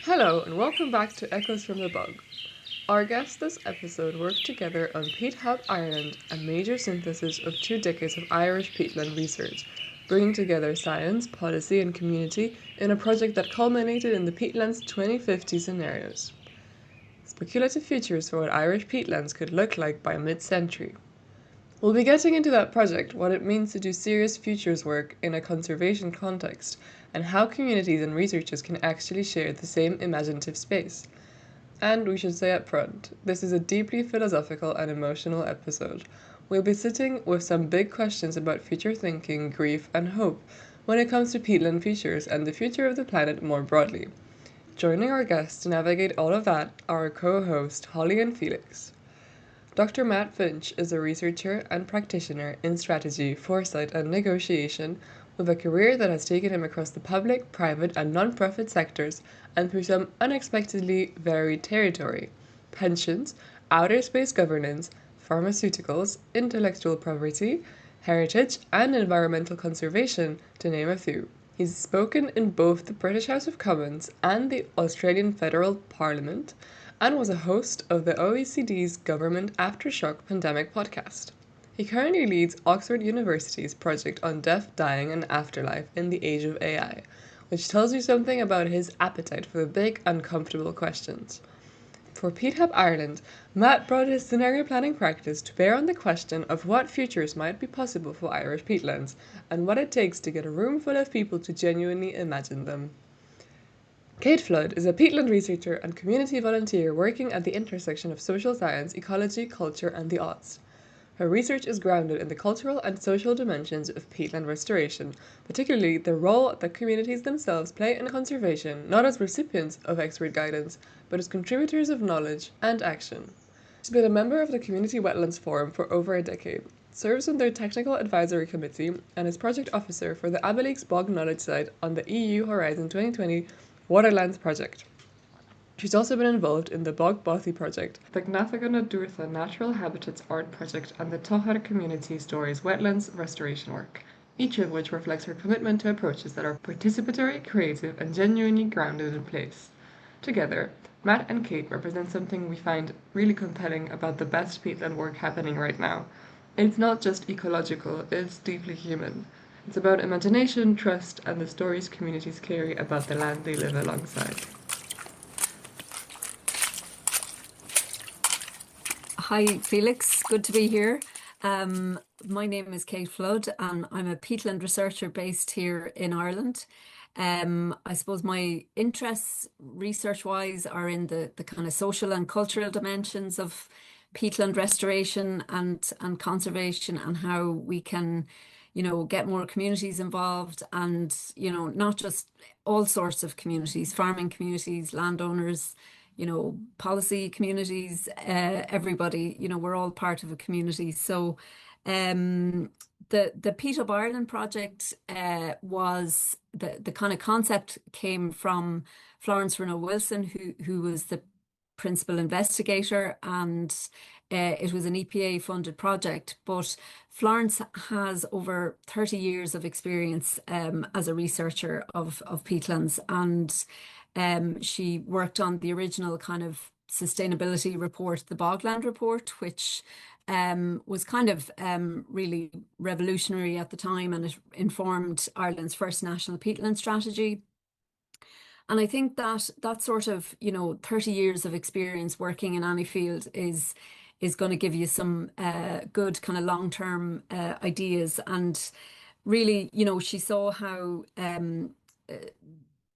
Hello and welcome back to Echoes from the Bog. Our guests this episode worked together on Peat Hub Ireland, a major synthesis of 2 decades of Irish peatland research, bringing together science, policy, and community in a project that culminated in the Peatlands 2050 scenarios. Speculative futures for what Irish peatlands could look like by mid-century. We'll be getting into that project, what it means to do serious futures work in a conservation context, and how communities and researchers can actually share the same imaginative space. And we should say up front, this is a deeply philosophical and emotional episode. We'll be sitting with some big questions about future thinking, grief, and hope when it comes to peatland futures and the future of the planet more broadly. Joining our guests to navigate all of that are our co-host Holly and Felix. Dr. Matt Finch is a researcher and practitioner in strategy, foresight, and negotiation, with a career that has taken him across the public, private, and non-profit sectors and through some unexpectedly varied territory: pensions, outer space governance, pharmaceuticals, intellectual property, heritage, and environmental conservation, to name a few. He's spoken in both the British House of Commons and the Australian Federal Parliament, and was a host of the OECD's Government Aftershock Pandemic podcast. He currently leads Oxford University's project on death, dying, and afterlife in the age of AI, which tells you something about his appetite for the big, uncomfortable questions. For Peat Hub Ireland, Matt brought his scenario planning practice to bear on the question of what futures might be possible for Irish peatlands and what it takes to get a room full of people to genuinely imagine them. Kate Flood is a peatland researcher and community volunteer working at the intersection of social science, ecology, culture, and the arts. Her research is grounded in the cultural and social dimensions of peatland restoration, particularly the role that communities themselves play in conservation, not as recipients of expert guidance, but as contributors of knowledge and action. She's been a member of the Community Wetlands Forum for over a decade, serves on their Technical Advisory Committee, and is project officer for the Abbeleg's Bog Knowledge Site on the EU Horizon 2020 Waterlands project. She's also been involved in the Bog Bothy project, the Gnathagana Dúrtha Natural Habitats Art project, and the Tohar Community Stories Wetlands restoration work, each of which reflects her commitment to approaches that are participatory, creative, and genuinely grounded in place. Together, Matt and Kate represent something we find really compelling about the best peatland work happening right now. It's not just ecological, it's deeply human. It's about imagination, trust, and the stories communities carry about the land they live alongside. Hi, Felix. Good to be here. My name is Kate Flood, and I'm a peatland researcher based here in Ireland. I suppose my interests research-wise are in the kind of social and cultural dimensions of peatland restoration and conservation, and how we can, get more communities involved, and, not just all sorts of communities, farming communities, landowners, policy communities, everybody, we're all part of a community. So the Peat Hub Ireland project was the kind of concept came from Florence Renault Wilson, who was the principal investigator, and it was an EPA funded project. But Florence has over 30 years of experience as a researcher of peatlands, and she worked on the original kind of sustainability report, the Bogland report, which was kind of really revolutionary at the time, and it informed Ireland's first national peatland strategy. And I think that sort of, 30 years of experience working in any field is going to give you some good kind of long-term ideas. And really, she saw how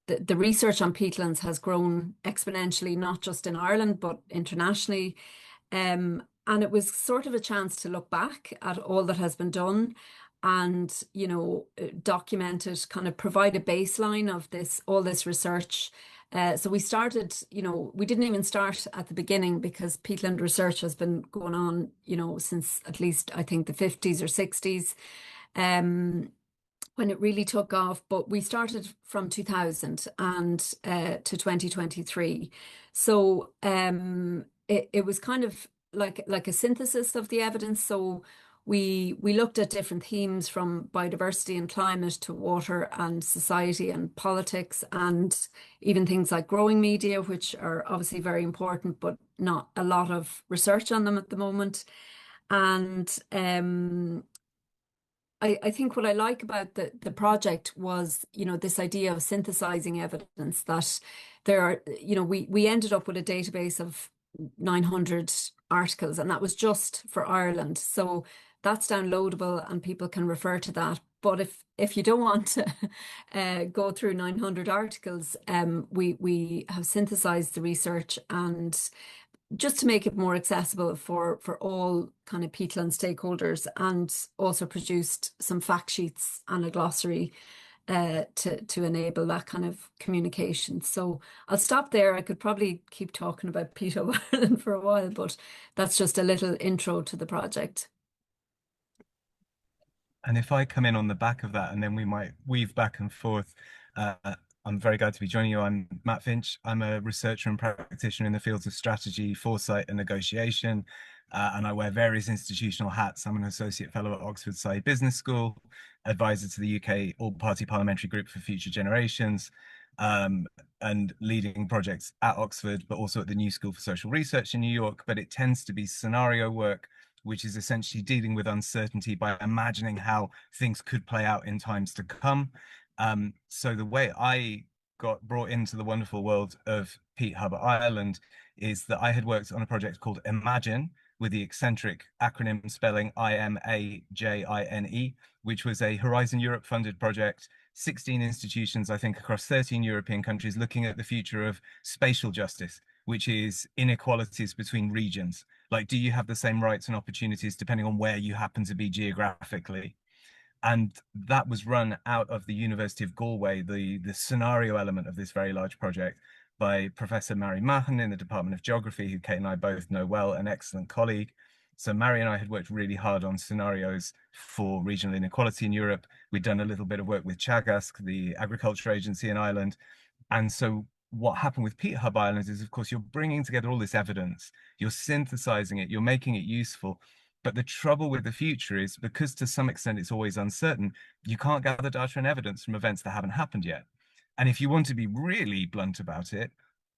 the research on peatlands has grown exponentially, not just in Ireland, but internationally. And it was sort of a chance to look back at all that has been done and, document it, kind of provide a baseline of all this research. So we started, we didn't even start at the beginning, because peatland research has been going on, since at least, I think, the 50s or 60s. When it really took off, but we started from 2000 and to 2023. So it was kind of like a synthesis of the evidence. So we looked at different themes from biodiversity and climate to water and society and politics, and even things like growing media, which are obviously very important, but not a lot of research on them at the moment. And I think what I like about the project was, this idea of synthesizing evidence, that there are, we ended up with a database of 900 articles, and that was just for Ireland. So that's downloadable and people can refer to that. But if you don't want to go through 900 articles, we have synthesized the research, and just to make it more accessible for all kind of peatland stakeholders, and also produced some fact sheets and a glossary to enable that kind of communication. So I'll stop there. I could probably keep talking about Peat Hub Ireland for a while, but that's just a little intro to the project. And if I come in on the back of that, and then we might weave back and forth, uh, I'm very glad to be joining you. I'm Matt Finch. I'm a researcher and practitioner in the fields of strategy, foresight, and negotiation. And I wear various institutional hats. I'm an associate fellow at Oxford Saïd Business School, advisor to the UK All-Party Parliamentary Group for Future Generations, and leading projects at Oxford, but also at the New School for Social Research in New York. But it tends to be scenario work, which is essentially dealing with uncertainty by imagining how things could play out in times to come. So the way I got brought into the wonderful world of Peat Hub Ireland is that I had worked on a project called Imagine, with the eccentric acronym spelling IMAJINE, which was a Horizon Europe funded project, 16 institutions, I think, across 13 European countries, looking at the future of spatial justice, which is inequalities between regions. Like, do you have the same rights and opportunities depending on where you happen to be geographically? And that was run out of the University of Galway, the scenario element of this very large project, by Professor Mary Mahan in the Department of Geography, who Kate and I both know well, an excellent colleague. So Mary and I had worked really hard on scenarios for regional inequality in Europe. We'd done a little bit of work with Teagasc, the agriculture agency in Ireland. And so what happened with Peat Hub Ireland is, of course, you're bringing together all this evidence, you're synthesizing it, you're making it useful. But the trouble with the future is, because to some extent it's always uncertain, you can't gather data and evidence from events that haven't happened yet. And if you want to be really blunt about it,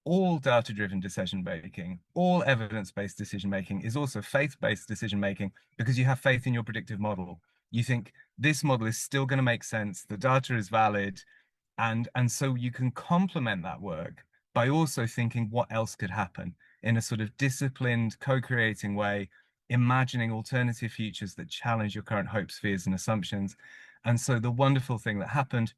all data-driven decision making, all evidence-based decision making is also faith-based decision making, because you have faith in your predictive model. You think this model is still going to make sense, the data is valid, and so you can complement that work by also thinking what else could happen in a sort of disciplined, co-creating way, imagining alternative futures that challenge your current hopes, fears, and assumptions. And so the wonderful thing that happened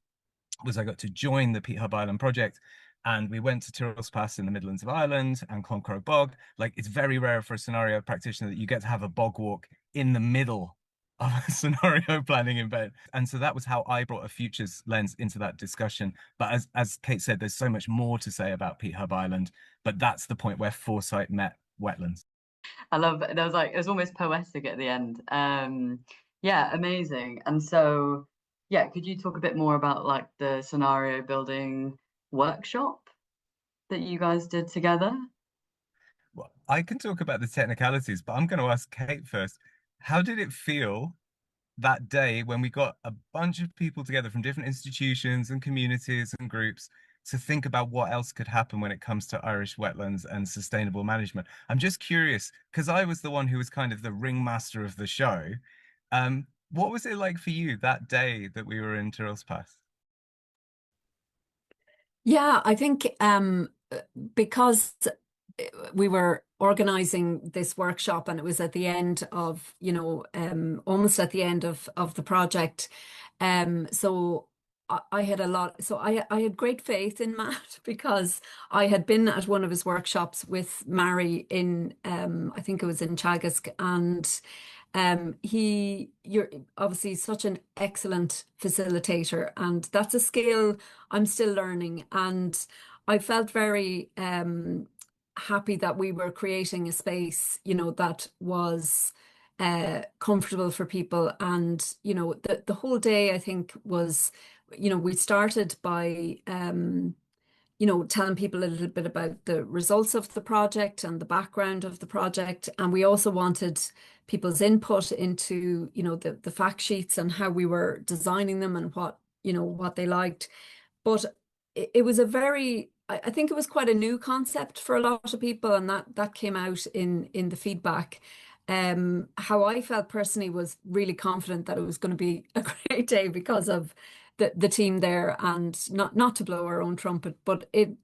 was I got to join the Peat Hub Ireland project, and we went to Tyrrell's Pass in the Midlands of Ireland and Cloncarrow Bog. Like, it's very rare for a scenario practitioner that you get to have a bog walk in the middle of a scenario planning event. And so that was how I brought a futures lens into that discussion. But as Kate said, there's so much more to say about Peat Hub Ireland, but that's the point where foresight met wetlands. I love it. It was almost poetic at the end. Yeah, amazing. And so, yeah, could you talk a bit more about like the scenario building workshop that you guys did together? Well, I can talk about the technicalities, but I'm going to ask Kate first. How did it feel that day when we got a bunch of people together from different institutions and communities and groups to think about what else could happen when it comes to Irish wetlands and sustainable management? I'm just curious, because I was the one who was kind of the ringmaster of the show. What was it like for you that day that we were in Tyrrell's Pass? Yeah, I think because we were organizing this workshop, and it was at the end of, almost at the end of the project. So I had I had great faith in Matt, because I had been at one of his workshops with Mary in, I think it was in Teagasc, and you're obviously such an excellent facilitator, and that's a skill I'm still learning. And I felt very happy that we were creating a space, that was comfortable for people. And, the whole day, I think, was, we started by telling people a little bit about the results of the project and the background of the project. And we also wanted people's input into, the fact sheets and how we were designing them and what they liked. But it was I think it was quite a new concept for a lot of people, and that came out in the feedback. How I felt personally was really confident that it was going to be a great day because of the team there, and not to blow our own trumpet, but it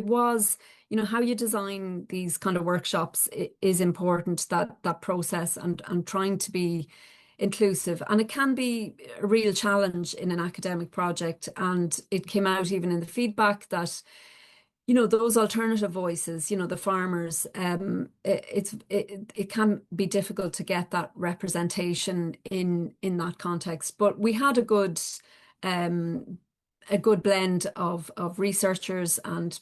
was, how you design these kind of workshops is important, that process and trying to be inclusive. And it can be a real challenge in an academic project. And it came out even in the feedback that, those alternative voices, the farmers, it can be difficult to get that representation in that context. But we had a good blend of researchers and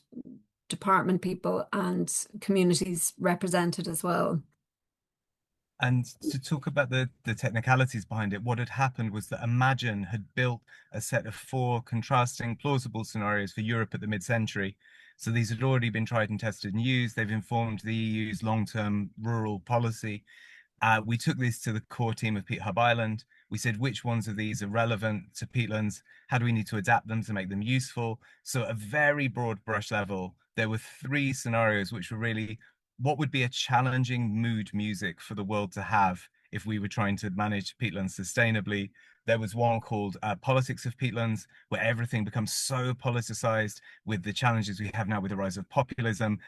department people and communities represented as well. And to talk about the technicalities behind it, what had happened was that Imagine had built a set of 4 contrasting plausible scenarios for Europe at the mid-century. So these had already been tried and tested and used. They've informed the EU's long-term rural policy. We took this to the core team of Peat Hub Ireland. We said, which ones of these are relevant to peatlands? How do we need to adapt them to make them useful? So at a very broad brush level, there were 3 scenarios which were really what would be a challenging mood music for the world to have if we were trying to manage peatlands sustainably. There was one called Politics of Peatlands, where everything becomes so politicized with the challenges we have now with the rise of populism,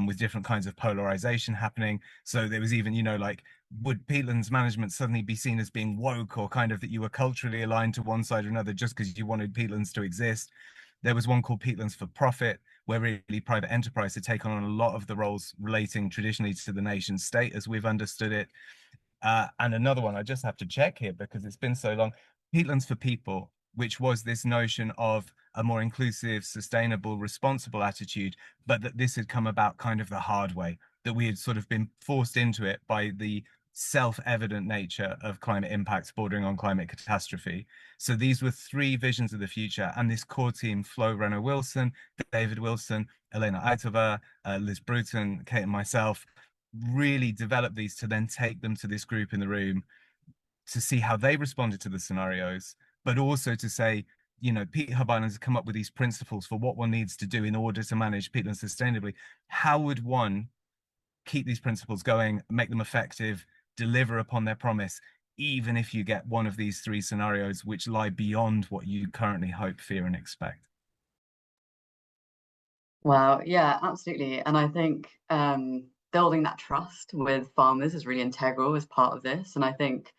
with different kinds of polarization happening. So there was even, like, would peatlands management suddenly be seen as being woke, or kind of that you were culturally aligned to one side or another just because you wanted peatlands to exist? There was one called Peatlands for Profit, where really private enterprise had taken on a lot of the roles relating traditionally to the nation state as we've understood it. And another one, I just have to check here because it's been so long, Peatlands for People, which was this notion of a more inclusive, sustainable, responsible attitude, but that this had come about kind of the hard way, that we had sort of been forced into it by the self-evident nature of climate impacts bordering on climate catastrophe. So these were 3 visions of the future, and this core team, Flo Renner-Wilson, David Wilson, Elena Aitova, Liz Bruton, Kate and myself, really developed these to then take them to this group in the room to see how they responded to the scenarios, but also to say, Peat Hub Ireland has come up with these principles for what one needs to do in order to manage peatlands sustainably. How would one keep these principles going, make them effective, deliver upon their promise, even if you get one of these 3 scenarios which lie beyond what you currently hope, fear, and expect? Wow, yeah, absolutely. And I think building that trust with farmers is really integral as part of this. And I think,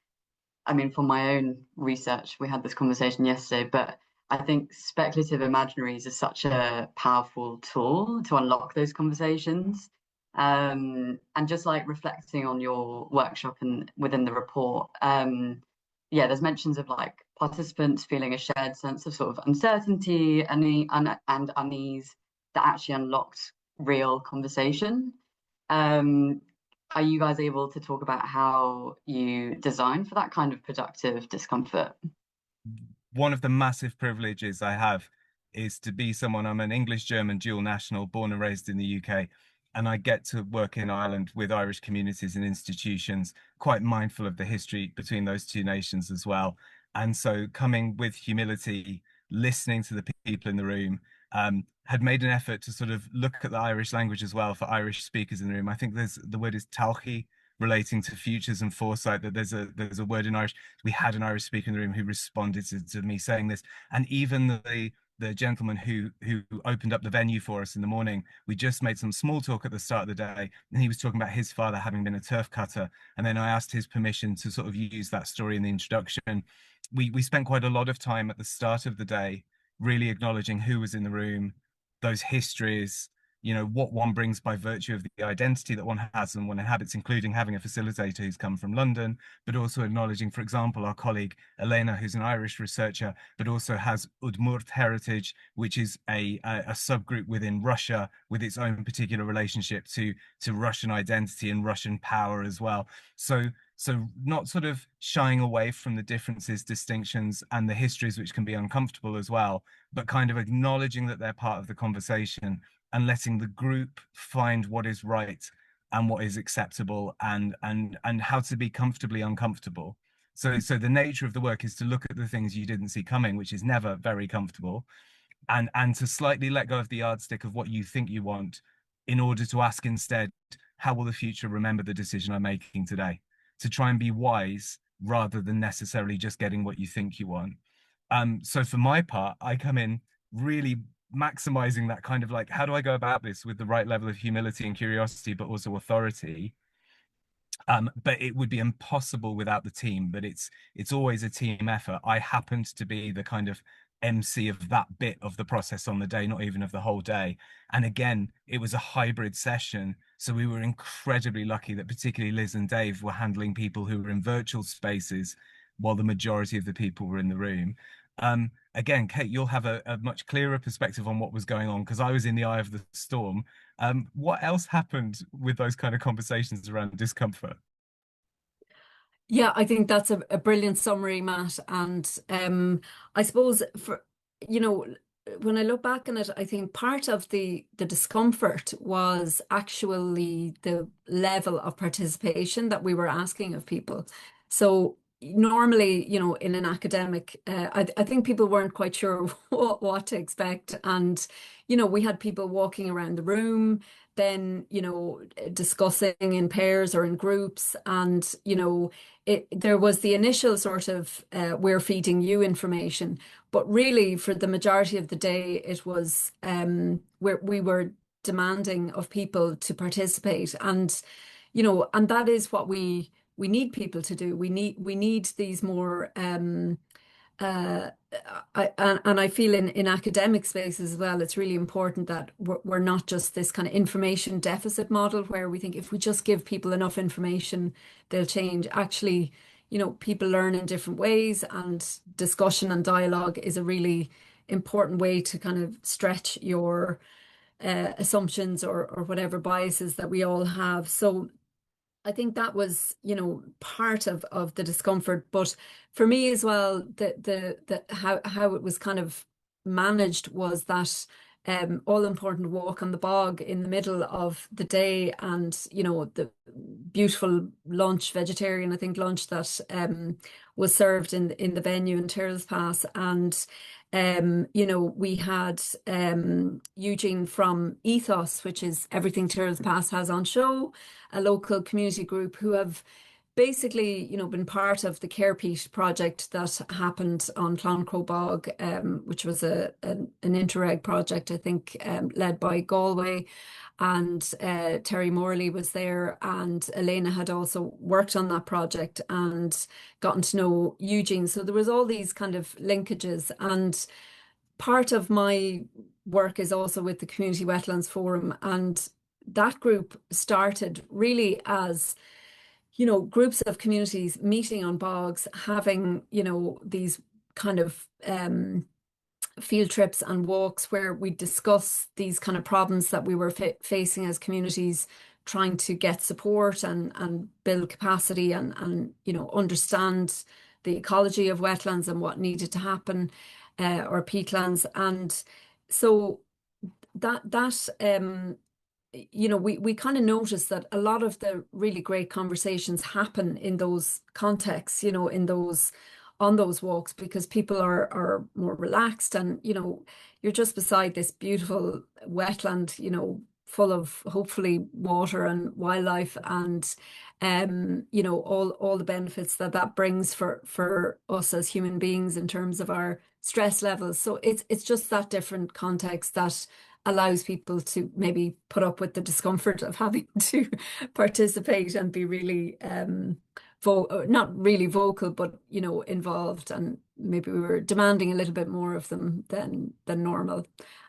from my own research, we had this conversation yesterday, but I think speculative imaginaries is such a powerful tool to unlock those conversations. And just like reflecting on your workshop and within the report, there's mentions of like participants feeling a shared sense of sort of uncertainty and unease that actually unlocked real conversation. Are you guys able to talk about how you design for that kind of productive discomfort? One of the massive privileges I have is to be someone, I'm an English-German dual national, born and raised in the UK, and I get to work in Ireland with Irish communities and institutions, quite mindful of the history between those 2 nations as well. And so coming with humility, listening to the people in the room, had made an effort to sort of look at the Irish language as well for Irish speakers in the room. I think the word is tauchi, relating to futures and foresight, that there's a word in Irish. We had an Irish speaker in the room who responded to me saying this. And even the gentleman who opened up the venue for us in the morning, we just made some small talk at the start of the day, and he was talking about his father having been a turf cutter. And then I asked his permission to sort of use that story in the introduction. We spent quite a lot of time at the start of the day really acknowledging who was in the room, those histories, what one brings by virtue of the identity that one has and one inhabits, including having a facilitator who's come from London, but also acknowledging, for example, our colleague Elena, who's an Irish researcher, but also has Udmurt heritage, which is a subgroup within Russia with its own particular relationship to Russian identity and Russian power as well. So So not sort of shying away from the differences, distinctions, and the histories, which can be uncomfortable as well, but kind of acknowledging that they're part of the conversation and letting the group find what is right and what is acceptable, and how to be comfortably uncomfortable. So the nature of the work is to look at the things you didn't see coming, which is never very comfortable, and to slightly let go of the yardstick of what you think you want, in order to ask instead, how will the future remember the decision I'm making today? To try and be wise rather than necessarily just getting what you think you want. So for my part, I come in really maximizing that kind of like, how do I go about this with the right level of humility and curiosity, but also authority? But it would be impossible without the team. But it's always a team effort. I happened to be the kind of MC of that bit of the process on the day, not even of the whole day. And again, it was a hybrid session. So we were incredibly lucky that particularly Liz and Dave were handling people who were in virtual spaces while the majority of the people were in the room. Again, Kate, you'll have a much clearer perspective on what was going on, because I was in the eye of the storm. What else happened with those kind of conversations around discomfort? Yeah, I think that's a brilliant summary, Matt. And I suppose for, you know, when I look back on it, I think part of the discomfort was actually the level of participation that we were asking of people. So normally, in an academic, I think people weren't quite sure what to expect. And, we had people walking around the room, then, discussing in pairs or in groups. And, there was the initial sort of we're feeding you information, but really for the majority of the day, it was where we were demanding of people to participate. And and that is what we need people to do. We need these more uh, and I feel in academic spaces as well, it's really important that we're not just this kind of information deficit model where we think if we just give people enough information, they'll change. Actually, people learn in different ways, and discussion and dialogue is a really important way to kind of stretch your assumptions or whatever biases that we all have. So I think that was, part of the discomfort. But for me as well, the how it was kind of managed was that all important walk on the bog in the middle of the day, and the beautiful lunch, vegetarian, I think, lunch that was served in the venue in Tyrrell's Pass. And we had Eugene from Ethos, which is everything Tyrrell's Pass has on show, a local community group who have basically, been part of the RE-PEAT project that happened on Clonacrow Bog, which was an Interreg project, I think, led by Galway. And Terry Morley was there, and Elena had also worked on that project and gotten to know Eugene. So there was all these kind of linkages. And part of my work is also with the Community Wetlands Forum, and that group started really as groups of communities meeting on bogs, having these kind of field trips and walks where we discuss these kind of problems that we were facing as communities, trying to get support and build capacity and understand the ecology of wetlands and what needed to happen, or peatlands. And so that we kind of noticed that a lot of the really great conversations happen in those contexts, on those walks, because people are more relaxed, and you're just beside this beautiful wetland, full of hopefully water and wildlife, and all the benefits that brings for us as human beings in terms of our stress levels. So it's just that different context that allows people to maybe put up with the discomfort of having to participate and be really not really vocal, but involved. And maybe we were demanding a little bit more of them than normal.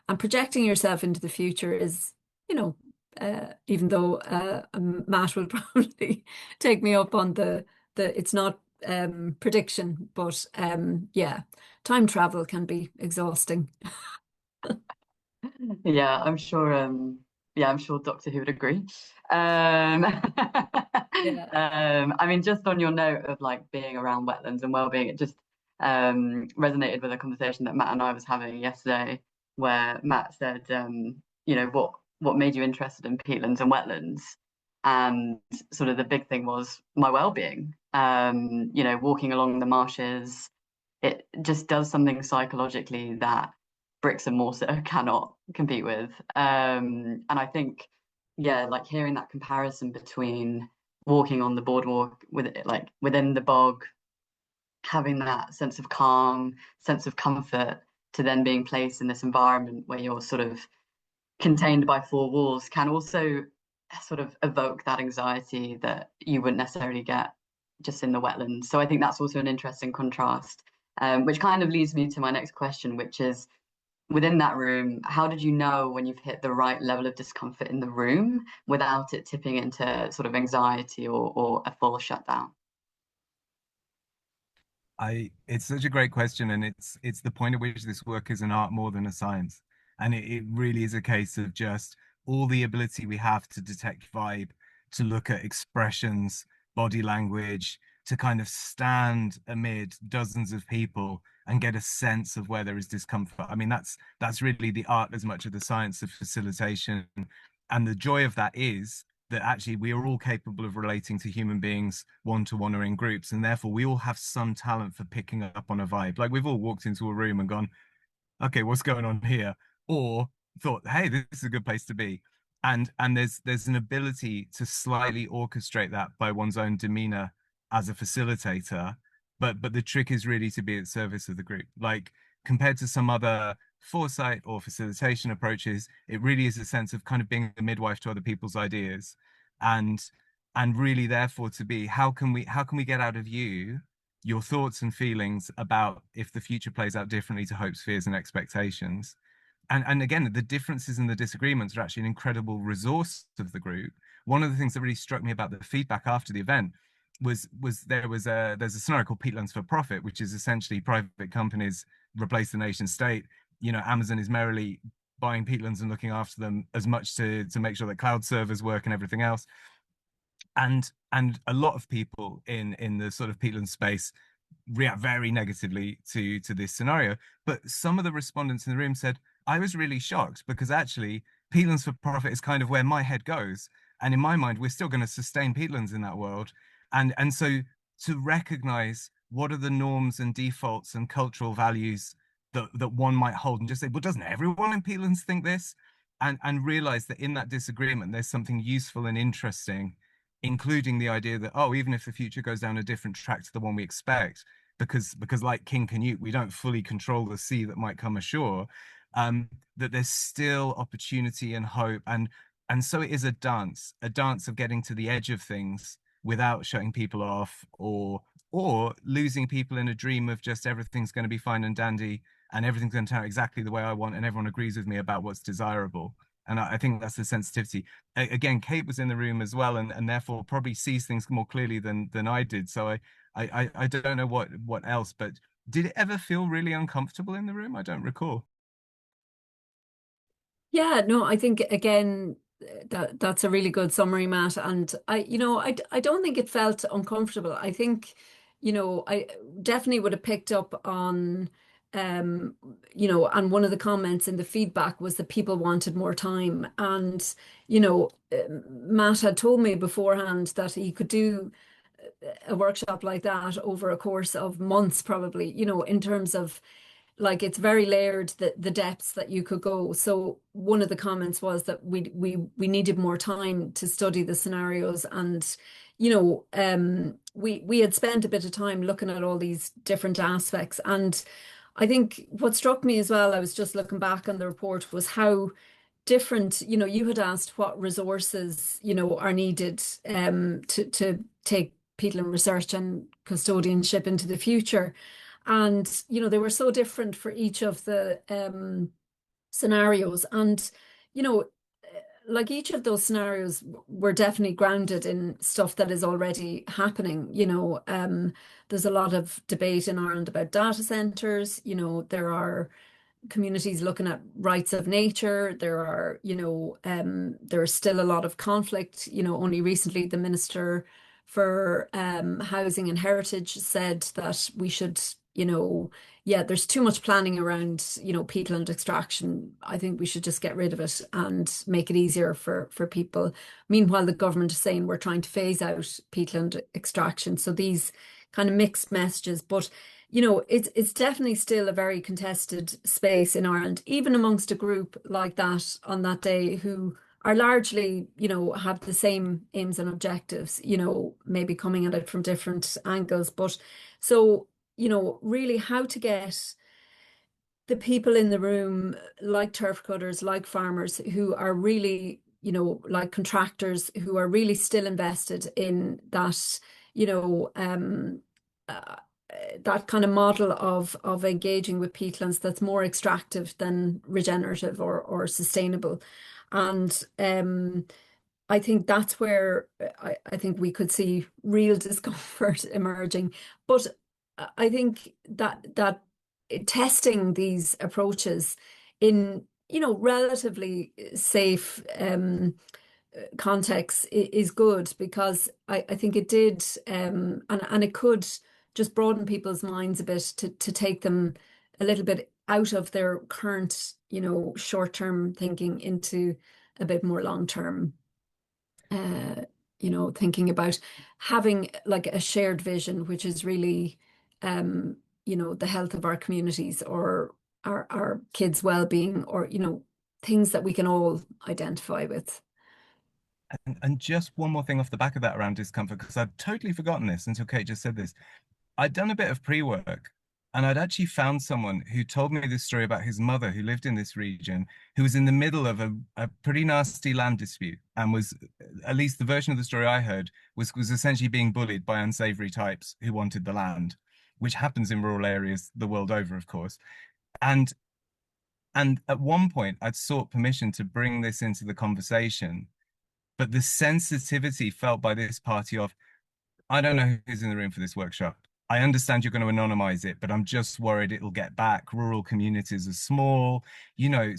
And projecting yourself into the future is, even though Matt will probably take me up on the it's not prediction, but yeah, time travel can be exhausting. Yeah, I'm sure. Yeah, I'm sure Doctor Who would agree. Um, I mean, just on your note of like being around wetlands and well-being, it just resonated with a conversation that Matt and I was having yesterday, where Matt said, you know, what made you interested in peatlands and wetlands? And sort of the big thing was my well-being. You know, walking along the marshes, it just does something psychologically that bricks and mortar cannot compete with. And I think, yeah, like hearing that comparison between walking on the boardwalk with it, like within the bog, having that sense of calm, sense of comfort, to then being placed in this environment where you're sort of contained by four walls, can also sort of evoke that anxiety that you wouldn't necessarily get just in the wetlands. So I think that's also an interesting contrast, which kind of leads me to my next question, which is, within that room, how did you know when you've hit the right level of discomfort in the room without it tipping into sort of anxiety or a full shutdown? It's such a great question, and it's the point at which this work is an art more than a science. And it really is a case of just all the ability we have to detect vibe, to look at expressions, body language, to kind of stand amid dozens of people and get a sense of where there is discomfort. I mean, that's really the art as much as the science of facilitation. And the joy of that is that actually we are all capable of relating to human beings one-to-one or in groups, and therefore we all have some talent for picking up on a vibe. Like we've all walked into a room and gone, okay, what's going on here? Or thought, hey, this is a good place to be. And there's an ability to slightly orchestrate that by one's own demeanor as a facilitator. But the trick is really to be at service of the group. Like compared to some other foresight or facilitation approaches, it really is a sense of kind of being the midwife to other people's ideas. And really therefore to be, how can we get out of you your thoughts and feelings about if the future plays out differently to hopes, fears, and expectations. And again, the differences and the disagreements are actually an incredible resource of the group. One of the things that really struck me about the feedback after the event was there's a scenario called Peatlands for Profit, which is essentially private companies replace the nation state. You know, Amazon is merrily buying peatlands and looking after them as much to make sure that cloud servers work and everything else. And a lot of people in the sort of peatland space react very negatively to this scenario. But some of the respondents in the room said, I was really shocked because actually peatlands for profit is kind of where my head goes. And in my mind, we're still going to sustain peatlands in that world. And so to recognize what are the norms and defaults and cultural values that one might hold and just say, well, doesn't everyone in peatlands think this? And realize that in that disagreement, there's something useful and interesting, including the idea that, oh, even if the future goes down a different track to the one we expect, because like King Canute, we don't fully control the sea that might come ashore, that there's still opportunity and hope. And so it is a dance of getting to the edge of things without shutting people off or losing people in a dream of just everything's going to be fine and dandy and everything's going to turn out exactly the way I want and everyone agrees with me about what's desirable. And I think that's the sensitivity. Again, Kate was in the room as well, and therefore probably sees things more clearly than I did. So I don't know what else, but did it ever feel really uncomfortable in the room? I don't recall. Yeah, no, I think again that's a really good summary, Matt. And I don't think it felt uncomfortable. I think, I definitely would have picked up on and one of the comments in the feedback was that people wanted more time. And, Matt had told me beforehand that he could do a workshop like that over a course of months, probably, in terms of like it's very layered, the depths that you could go. So one of the comments was that we needed more time to study the scenarios, and we had spent a bit of time looking at all these different aspects. And I think what struck me as well, I was just looking back on the report, was how different, you had asked what resources, are needed to take peatland research and custodianship into the future. And, they were so different for each of the scenarios. And, like each of those scenarios were definitely grounded in stuff that is already happening. There's a lot of debate in Ireland about data centers. There are communities looking at rights of nature. There's still a lot of conflict. Only recently the Minister for Housing and Heritage said that we should, yeah, there's too much planning around, peatland extraction. I think we should just get rid of it and make it easier for people. Meanwhile, the government is saying we're trying to phase out peatland extraction. So these kind of mixed messages, but it's definitely still a very contested space in Ireland, even amongst a group like that on that day who are largely, have the same aims and objectives, maybe coming at it from different angles. But so, really how to get the people in the room, like turf cutters, like farmers, who are really, like contractors, who are really still invested in that, that kind of model of engaging with peatlands that's more extractive than regenerative or sustainable. And I think that's where I think we could see real discomfort emerging. But I think that testing these approaches in, relatively safe context is good, because I think it did and it could just broaden people's minds a bit to take them a little bit out of their current, short-term thinking into a bit more long-term, thinking about having like a shared vision, which is really, the health of our communities or our kids' well-being, or, things that we can all identify with. And just one more thing off the back of that around discomfort, because I'd totally forgotten this until Kate just said this. I'd done a bit of pre-work, and I'd actually found someone who told me this story about his mother, who lived in this region, who was in the middle of a pretty nasty land dispute, and was, at least the version of the story I heard, was essentially being bullied by unsavory types who wanted the land, which happens in rural areas the world over, of course. And at one point, I'd sought permission to bring this into the conversation, but the sensitivity felt by this party of, I don't know who's in the room for this workshop. I understand you're going to anonymize it, but I'm just worried it'll get back. Rural communities are small,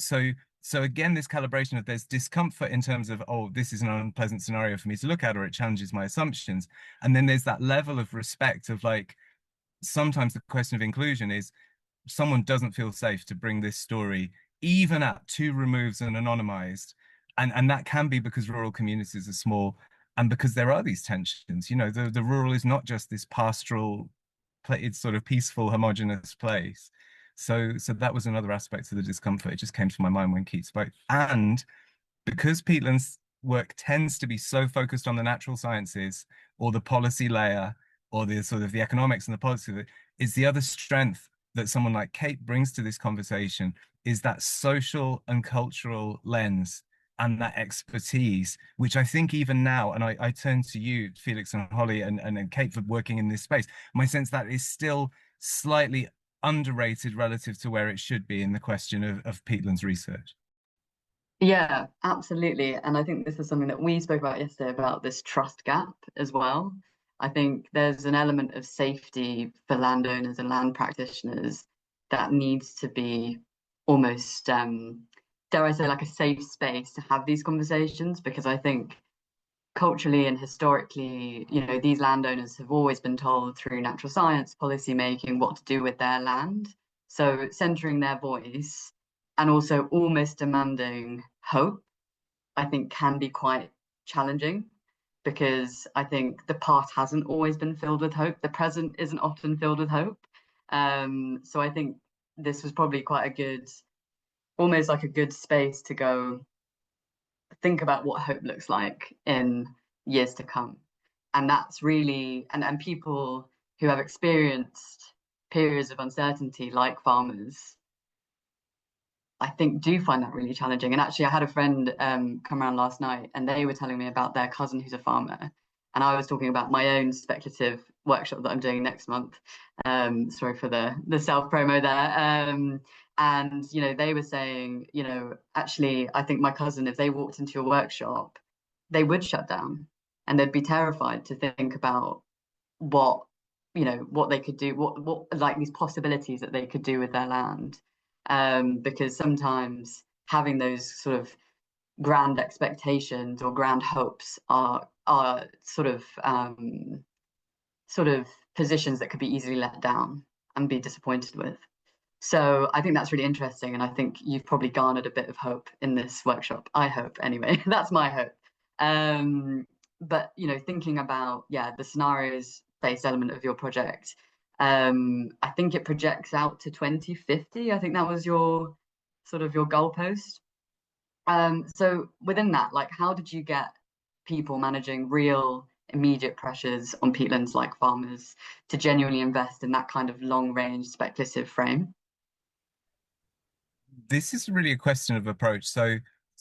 so again, this calibration of there's discomfort in terms of, oh, this is an unpleasant scenario for me to look at, or it challenges my assumptions. And then there's that level of respect of, like, sometimes the question of inclusion is someone doesn't feel safe to bring this story, even at 2 removes and anonymized. And that can be because rural communities are small, and because there are these tensions. The rural is not just this pastoral, it's sort of peaceful, homogenous place. So that was another aspect of the discomfort. It just came to my mind when Keith spoke. And because peatlands work tends to be so focused on the natural sciences or the policy layer or the sort of the economics and the policy, is the other strength that someone like Kate brings to this conversation is that social and cultural lens and that expertise, which I think even now, and I turn to you, Felix and Holly and Kate, for working in this space, my sense that is still slightly underrated relative to where it should be in the question of peatlands research. Yeah, absolutely. And I think this is something that we spoke about yesterday, about this trust gap as well. I think there's an element of safety for landowners and land practitioners that needs to be almost, dare I say, like a safe space to have these conversations, because I think culturally and historically, these landowners have always been told through natural science policy making what to do with their land. So centering their voice and also almost demanding hope, I think can be quite challenging, because I think the past hasn't always been filled with hope. The present isn't often filled with hope. So I think this was probably quite a good, almost like a good space to go think about what hope looks like in years to come. And that's really, and people who have experienced periods of uncertainty, like farmers, I think do find that really challenging. And actually, I had a friend come around last night, and they were telling me about their cousin who's a farmer. And I was talking about my own speculative workshop that I'm doing next month. Sorry for the self promo there. And, they were saying, actually, I think my cousin, if they walked into a workshop, they would shut down, and they'd be terrified to think about what they could do, what like these possibilities that they could do with their land. Because sometimes having those sort of grand expectations or grand hopes are are sort of positions that could be easily let down and be disappointed with. So I think that's really interesting, and I think you've probably garnered a bit of hope in this workshop. I hope, anyway. That's my hope. But thinking about the scenarios-based element of your project, I think it projects out to 2050. I think that was your goalpost. So within that, like, how did you get people managing real immediate pressures on peatlands like farmers to genuinely invest in that kind of long-range speculative frame? This is really a question of approach. So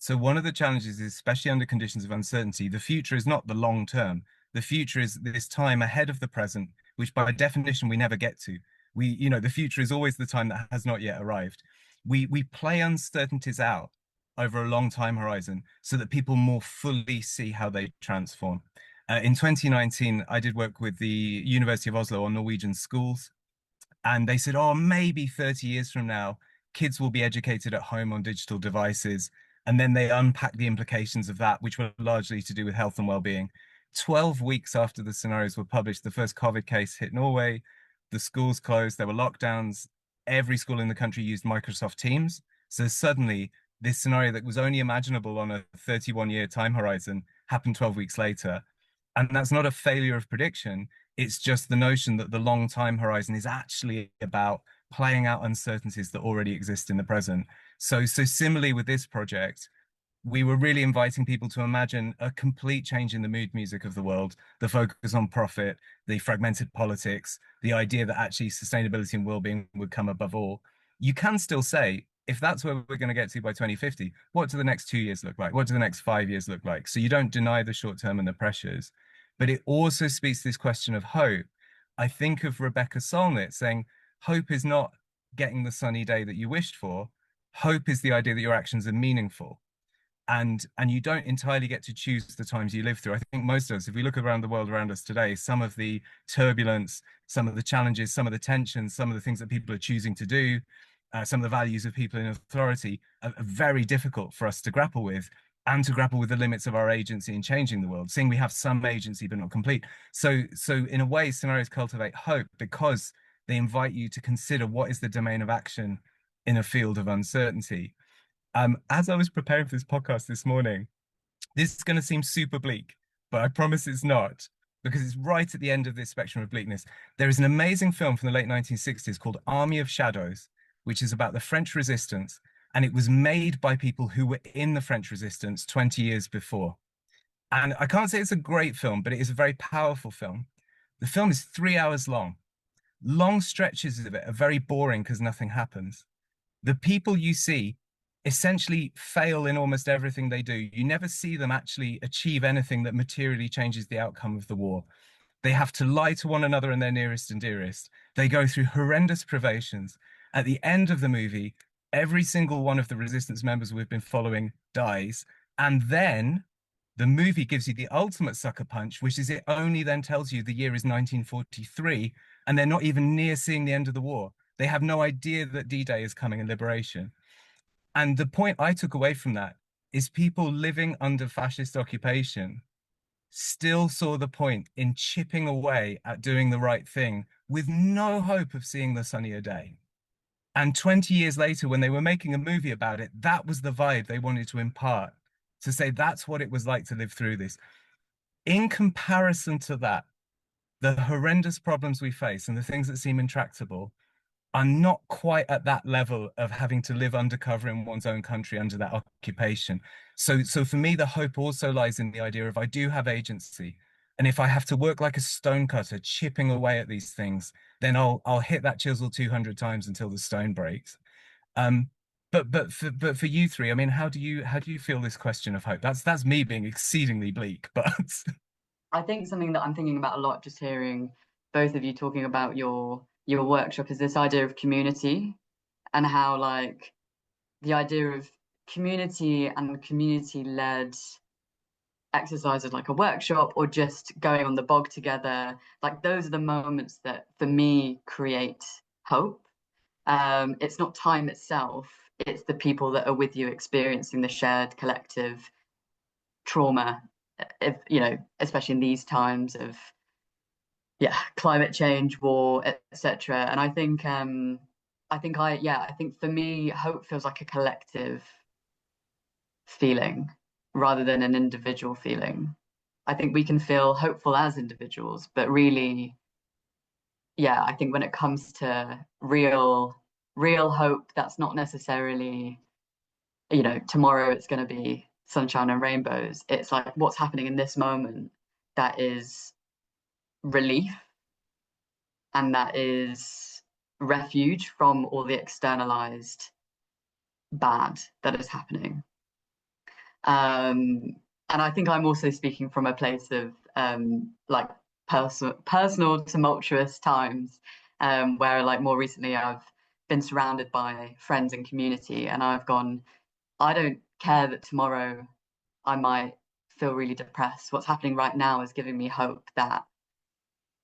one of the challenges is, especially under conditions of uncertainty, the future is not the long term. The future is this time ahead of the present, which by definition we never get to. The future is always the time that has not yet arrived. We play uncertainties out over a long time horizon so that people more fully see how they transform. In 2019, I did work with the University of Oslo on Norwegian schools, and they said, oh, maybe 30 years from now, kids will be educated at home on digital devices. And then they unpack the implications of that, which were largely to do with health and well-being. 12 weeks after the scenarios were published, the first COVID case hit Norway, the schools closed, there were lockdowns, every school in the country used Microsoft Teams. So suddenly, this scenario that was only imaginable on a 31-year time horizon happened 12 weeks later. And that's not a failure of prediction. It's just the notion that the long time horizon is actually about playing out uncertainties that already exist in the present. So similarly with this project, we were really inviting people to imagine a complete change in the mood music of the world, the focus on profit, the fragmented politics, the idea that actually sustainability and well-being would come above all. You can still say, if that's where we're going to get to by 2050, what do the next 2 years look like? What do the next 5 years look like? So you don't deny the short term and the pressures, but it also speaks to this question of hope. I think of Rebecca Solnit saying, hope is not getting the sunny day that you wished for. Hope is the idea that your actions are meaningful. And you don't entirely get to choose the times you live through. I think most of us, if we look around the world around us today, some of the turbulence, some of the challenges, some of the tensions, some of the things that people are choosing to do, some of the values of people in authority are very difficult for us to grapple with, and to grapple with the limits of our agency in changing the world, seeing we have some agency but not complete. So in a way, scenarios cultivate hope because they invite you to consider what is the domain of action in a field of uncertainty. As I was preparing for this podcast this morning, this is going to seem super bleak, but I promise it's not, because it's right at the end of this spectrum of bleakness. There is an amazing film from the late 1960s called Army of Shadows, which is about the French resistance, and it was made by people who were in the French resistance 20 years before. And I can't say it's a great film, but it is a very powerful film. The film is 3 hours long. Long stretches of it are very boring because nothing happens. The people you see essentially fail in almost everything they do. You never see them actually achieve anything that materially changes the outcome of the war. They have to lie to one another and their nearest and dearest. They go through horrendous privations. At the end of the movie, every single one of the resistance members we've been following dies. And then the movie gives you the ultimate sucker punch, which is it only then tells you the year is 1943, and they're not even near seeing the end of the war. They have no idea that D-Day is coming in liberation. And the point I took away from that is people living under fascist occupation still saw the point in chipping away at doing the right thing with no hope of seeing the sunnier day. And 20 years later, when they were making a movie about it, that was the vibe they wanted to impart, to say that's what it was like to live through this. In comparison to that, the horrendous problems we face and the things that seem intractable are not quite at that level of having to live undercover in one's own country under that occupation. So for me, the hope also lies in the idea of I do have agency. And if I have to work like a stonecutter, chipping away at these things, then I'll hit that chisel 200 times until the stone breaks. But for you three, I mean, how do you feel this question of hope? That's me being exceedingly bleak, but I think something that I'm thinking about a lot, just hearing both of you talking about your workshop, is this idea of community, and how like the idea of community and community-led exercises like a workshop or just going on the bog together, like those are the moments that for me create hope. It's not time itself, it's the people that are with you experiencing the shared collective trauma if you know, especially in these times of climate change, war, etc. And I think for me, hope feels like a collective feeling rather than an individual feeling. I think we can feel hopeful as individuals, but really, I think when it comes to real hope, that's not necessarily, tomorrow it's going to be sunshine and rainbows. It's like what's happening in this moment that is relief, and that is refuge from all the externalized bad that is happening. And I think I'm also speaking from a place of like personal tumultuous times, where like more recently I've been surrounded by friends and community, and I've gone, I don't care that tomorrow I might feel really depressed. What's happening right now is giving me hope that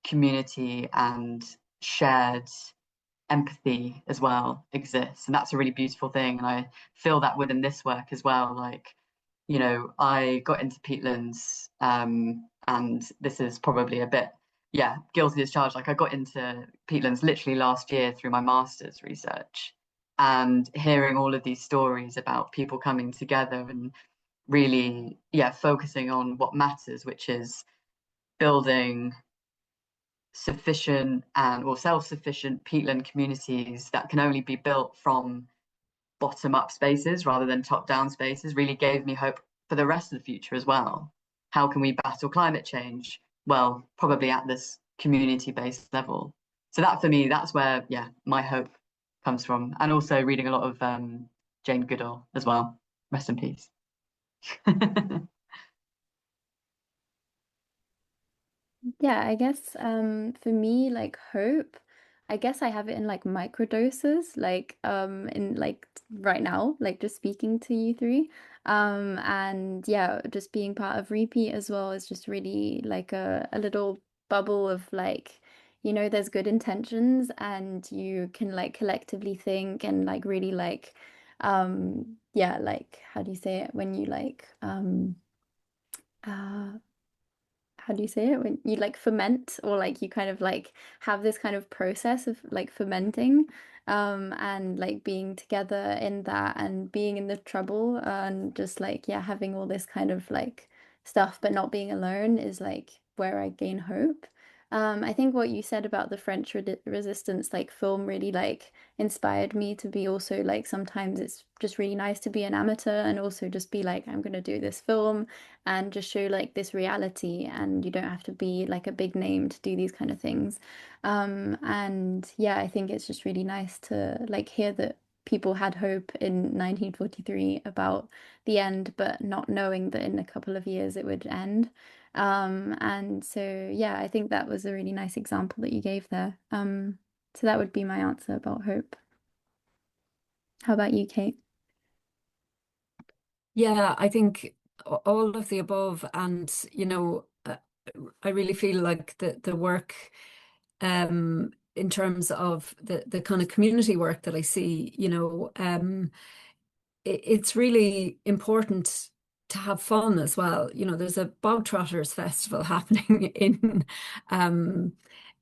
community and shared empathy as well exists, and that's a really beautiful thing. And I feel that within this work as well. Like, I got into peatlands, and this is probably a bit guilty as charged. Like, I got into peatlands literally last year through my master's research, and hearing all of these stories about people coming together and really focusing on what matters, which is building sufficient or self-sufficient peatland communities that can only be built from bottom-up spaces rather than top-down spaces, really gave me hope for the rest of the future as well. How can we battle climate change? Well, probably at this community-based level. So that, for me, that's where my hope comes from. And also reading a lot of Jane Goodall as well. Rest in peace. Yeah, I guess for me, like hope, I guess I have it in like microdoses, like in like right now, like just speaking to you three. And yeah, just being part of RE-PEAT as well is just really like a little bubble of like, there's good intentions and you can like collectively think and like really like yeah, like how do you say it when you like uh how do you say it when you like ferment or like you kind of like have this kind of process of like fermenting and like being together in that and being in the trouble and just like having all this kind of like stuff but not being alone is like where I gain hope. I think what you said about the French resistance like film really like inspired me to be also like sometimes it's just really nice to be an amateur and also just be like I'm gonna do this film and just show like this reality and you don't have to be like a big name to do these kind of things. And yeah, I think it's just really nice to like hear that people had hope in 1943 about the end, but not knowing that in a couple of years it would end. And so yeah, I think that was a really nice example that you gave there. So that would be my answer about hope. How about you, Kate? Yeah, I think all of the above, and I really feel like the work, in terms of the kind of community work that I see, it's really important to have fun as well. There's a Bog Trotters Festival happening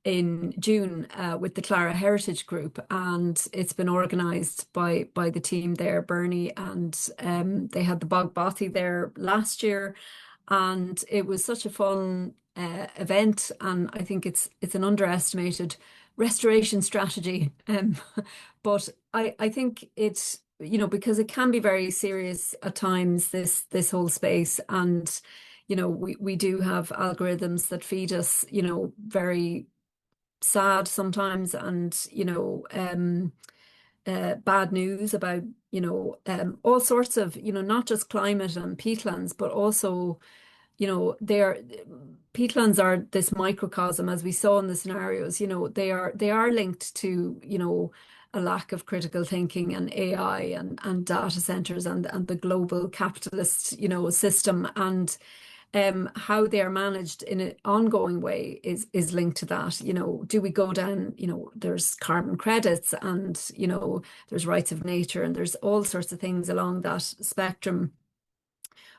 in June, with the Clara Heritage Group, and it's been organised by the team there, Bernie, and they had the Bog Bothy there last year, and it was such a fun event, and I think it's an underestimated restoration strategy, but I think it's because it can be very serious at times, this whole space, and we do have algorithms that feed us very sad sometimes, and bad news about all sorts of not just climate and peatlands, but also peatlands are this microcosm, as we saw in the scenarios. They are linked to a lack of critical thinking and AI and data centers and the global capitalist system, and how they are managed in an ongoing way is linked to that. Do we go down, there's carbon credits, and there's rights of nature, and there's all sorts of things along that spectrum.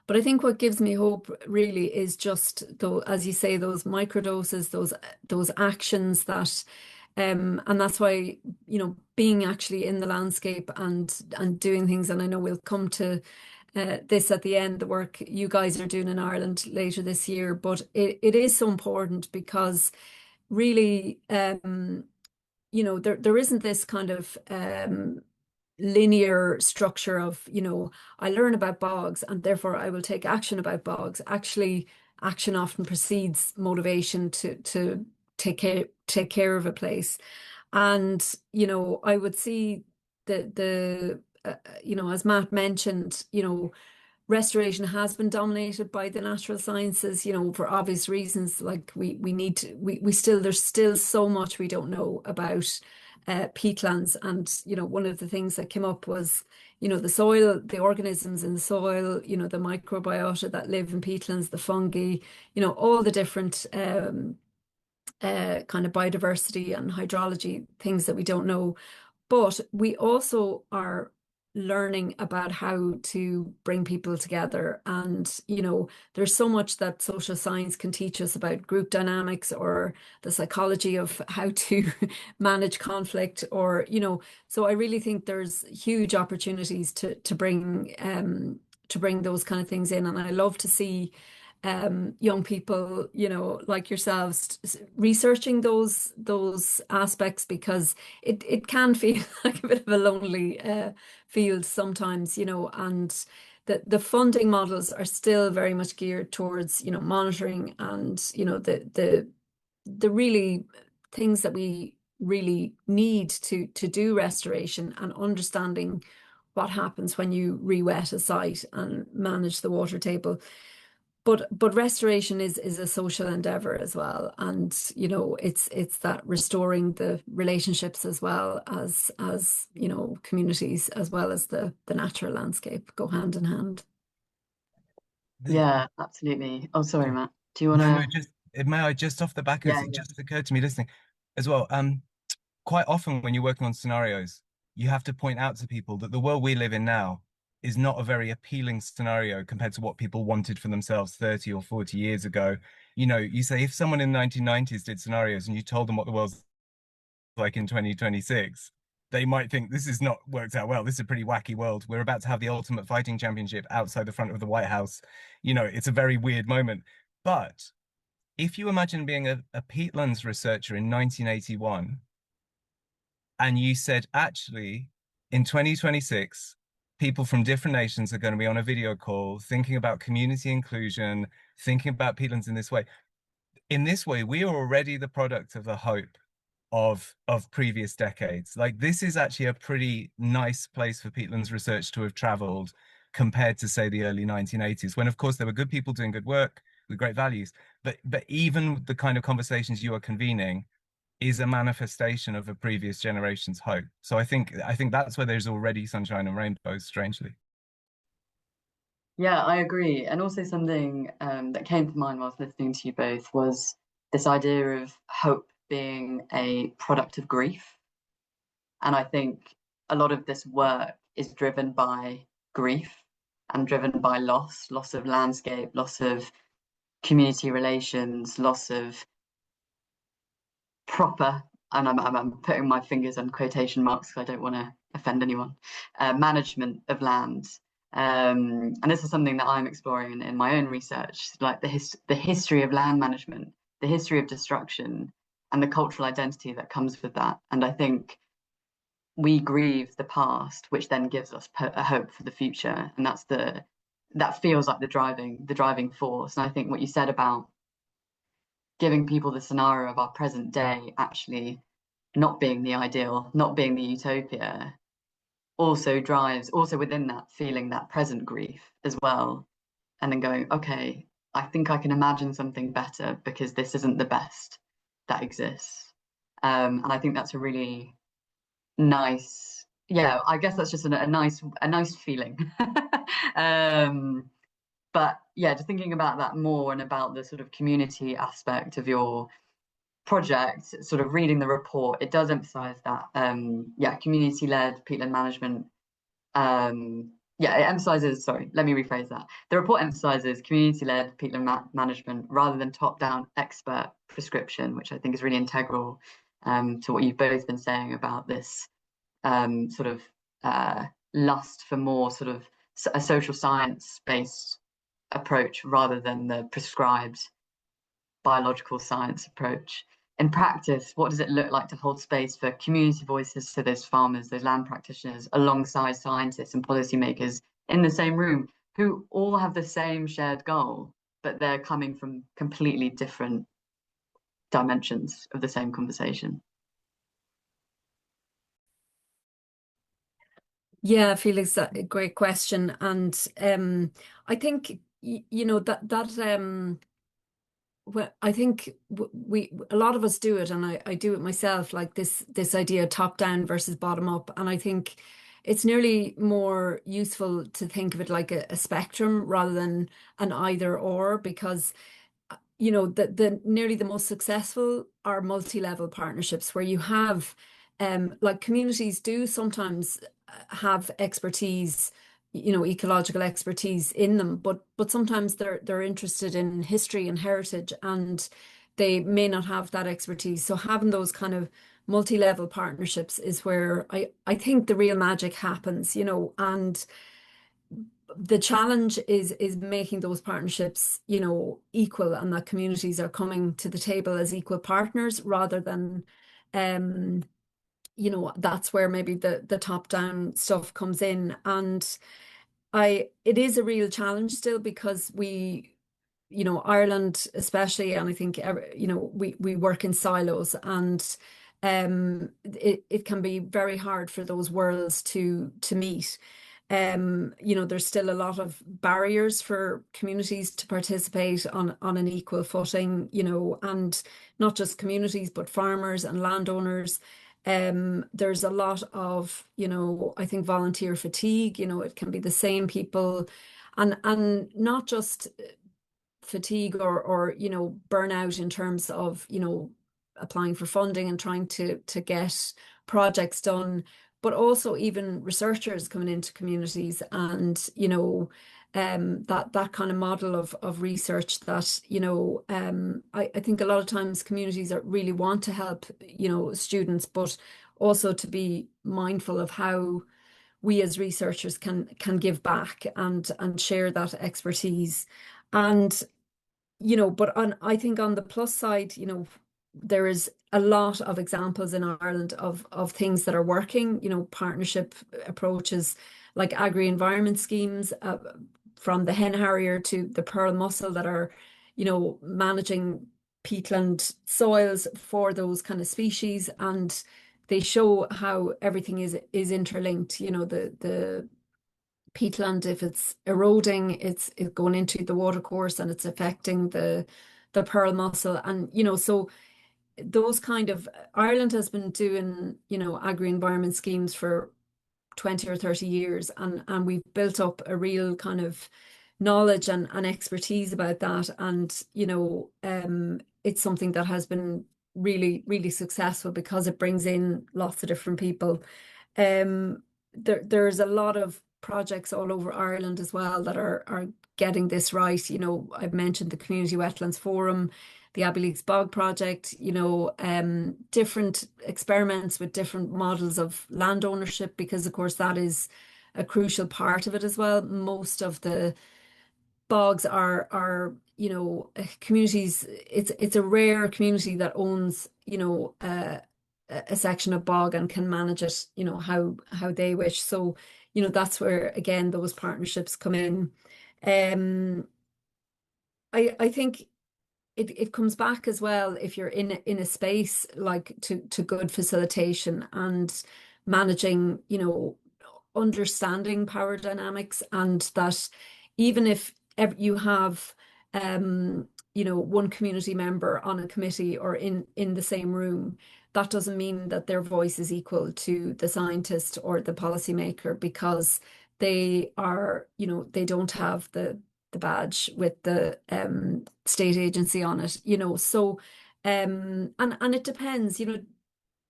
But I think what gives me hope really is just though, as you say, those microdoses, those actions that and that's why, you know, being actually in the landscape and doing things, and I know we'll come to this at the end, the work you guys are doing in Ireland later this year, but it is so important because really, you know, there isn't this kind of linear structure of, you know, I learn about bogs and therefore I will take action about bogs. Actually, action often precedes motivation to take care of a place. And, you know, I would see the you know, as Matt mentioned, you know, restoration has been dominated by the natural sciences, you know, for obvious reasons. Like we need to, we still, there's still so much we don't know about peatlands. And, you know, one of the things that came up was, you know, the soil, the organisms in the soil, you know, the microbiota that live in peatlands, the fungi, you know, all the different kind of biodiversity and hydrology things that we don't know. But we also are learning about how to bring people together. And, you know, there's so much that social science can teach us about group dynamics or the psychology of how to manage conflict, or, you know, so I really think there's huge opportunities to bring those kind of things in. And I love to see young people, you know, like yourselves, researching those aspects, because it can feel like a bit of a lonely field sometimes, you know, and the funding models are still very much geared towards, you know, monitoring and, you know, the really things that we really need to do restoration, and understanding what happens when you re-wet a site and manage the water table. But restoration is a social endeavor as well, and, you know, it's that restoring the relationships as well as you know, communities, as well as the natural landscape go hand in hand. Yeah, absolutely. Oh, sorry, Matt. Do you want No, to? just may I just off the back of Yeah, this, it just occurred to me listening as well. Quite often when you're working on scenarios, you have to point out to people that the world we live in now is not a very appealing scenario compared to what people wanted for themselves 30 or 40 years ago. You know, you say if someone in the 1990s did scenarios and you told them what the world's like in 2026, they might think this is not worked out well. This is a pretty wacky world. We're about to have the Ultimate Fighting Championship outside the front of the White House. You know, it's a very weird moment. But if you imagine being a peatlands researcher in 1981, and you said, actually, in 2026, people from different nations are going to be on a video call thinking about community inclusion, thinking about peatlands in this way. In this way, we are already the product of the hope of previous decades. Like, this is actually a pretty nice place for peatlands research to have traveled compared to, say, the early 1980s, when, of course, there were good people doing good work with great values. But even the kind of conversations you are convening is a manifestation of a previous generation's hope. So I think that's where there's already sunshine and rainbows, strangely. Yeah, I agree. And also something that came to mind whilst listening to you both was this idea of hope being a product of grief. And I think a lot of this work is driven by grief and driven by loss of landscape, loss of community relations, loss of proper, and I'm putting my fingers on quotation marks because I don't want to offend anyone, management of land. And this is something that I'm exploring in my own research, like the history of land management, the history of destruction, and the cultural identity that comes with that. And I think we grieve the past, which then gives us a hope for the future, and that feels like the driving force. And I think what you said about giving people the scenario of our present day actually not being the ideal, not being the utopia, also drives, also within that, feeling that present grief as well. And then going, okay, I think I can imagine something better because this isn't the best that exists. And I think that's a really nice, yeah, I guess that's just a nice feeling. But yeah, just thinking about that more and about the sort of community aspect of your project, sort of reading the report, it does emphasize that, yeah, community-led peatland management, Yeah, it emphasizes, sorry, let me rephrase that. The report emphasizes community-led peatland management rather than top-down expert prescription, which I think is really integral to what you've both been saying about this sort of lust for more sort of a social science-based approach rather than the prescribed biological science approach. In practice, what does it look like to hold space for community voices, so those farmers, those land practitioners, alongside scientists and policymakers in the same room, who all have the same shared goal, but they're coming from completely different dimensions of the same conversation? Yeah, Felix, a great question. And I think, you know, well, I think we a lot of us do it, and I do it myself, like this idea top down versus bottom up. And I think it's nearly more useful to think of it like a spectrum rather than an either or, because you know the nearly the most successful are multi-level partnerships where you have like communities do sometimes have expertise, you know, ecological expertise in them, but sometimes they're interested in history and heritage, and they may not have that expertise. So having those kind of multi-level partnerships is where I think the real magic happens, you know. And the challenge is making those partnerships, you know, equal, and that communities are coming to the table as equal partners rather than you know, that's where maybe the top down stuff comes in. And it is a real challenge still, because we, you know, Ireland especially, and I think you know, we work in silos, and it can be very hard for those worlds to meet. You know, there's still a lot of barriers for communities to participate on an equal footing, you know, and not just communities, but farmers and landowners. There's a lot of, you know, I think volunteer fatigue, you know, it can be the same people, and not just fatigue or you know, burnout in terms of, you know, applying for funding and trying to get projects done, but also even researchers coming into communities, and you know, that kind of model of research that, you know, I think a lot of times communities are really want to help, you know, students, but also to be mindful of how we as researchers can give back and share that expertise. And you know, but I think on the plus side, you know, there is a lot of examples in Ireland of things that are working, you know, partnership approaches like agri-environment schemes, from the hen harrier to the pearl mussel, that are, you know, managing peatland soils for those kind of species. And they show how everything is interlinked, you know, the peatland, if it's eroding, it's going into the watercourse and it's affecting the pearl mussel. And you know, so those kind of, Ireland has been doing, you know, agri-environment schemes for 20 or 30 years, and we've built up a real kind of knowledge and expertise about that. And you know, it's something that has been really successful because it brings in lots of different people. There's a lot of projects all over Ireland as well that are getting this right. You know, I've mentioned the Community Wetlands Forum, the Abbeyleaks Bog project, you know, different experiments with different models of land ownership, because of course that is a crucial part of it as well. Most of the bogs are you know, communities, it's a rare community that owns, you know, a section of bog and can manage it, you know, how they wish. So you know, that's where again those partnerships come in. I think it comes back as well, if you're in a space, like to good facilitation and managing, you know, understanding power dynamics, and that even if you have you know, one community member on a committee or in the same room, that doesn't mean that their voice is equal to the scientist or the policymaker, because they are, you know, they don't have the badge with the state agency on it, you know. So and it depends, you know,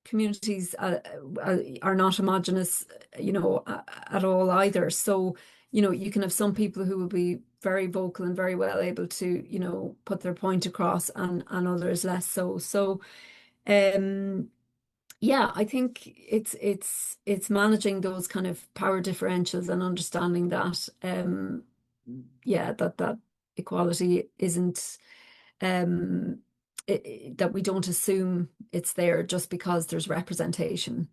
communities are not homogenous, you know, at all either. So you can have some people who will be very vocal and very well able to, put their point across, and others less so. So, yeah, I think it's managing those kind of power differentials and understanding that, that equality isn't, that we don't assume it's there just because there's representation.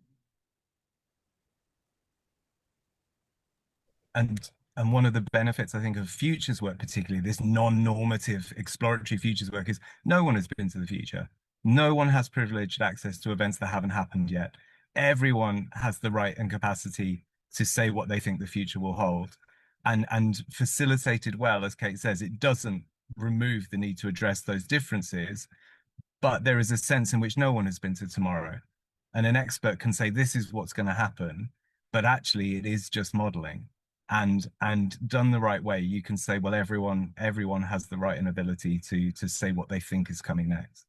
And one of the benefits, I think, of futures work, particularly this non-normative exploratory futures work, is no one has been to the future. No one has privileged access to events that haven't happened yet. Everyone has the right and capacity to say what they think the future will hold. And facilitated well, as Kate says, it doesn't remove the need to address those differences, but there is a sense in which no one has been to tomorrow. And an expert can say, this is what's going to happen, but actually it is just modeling. And done the right way, you can say, well, everyone has the right and ability to say what they think is coming next.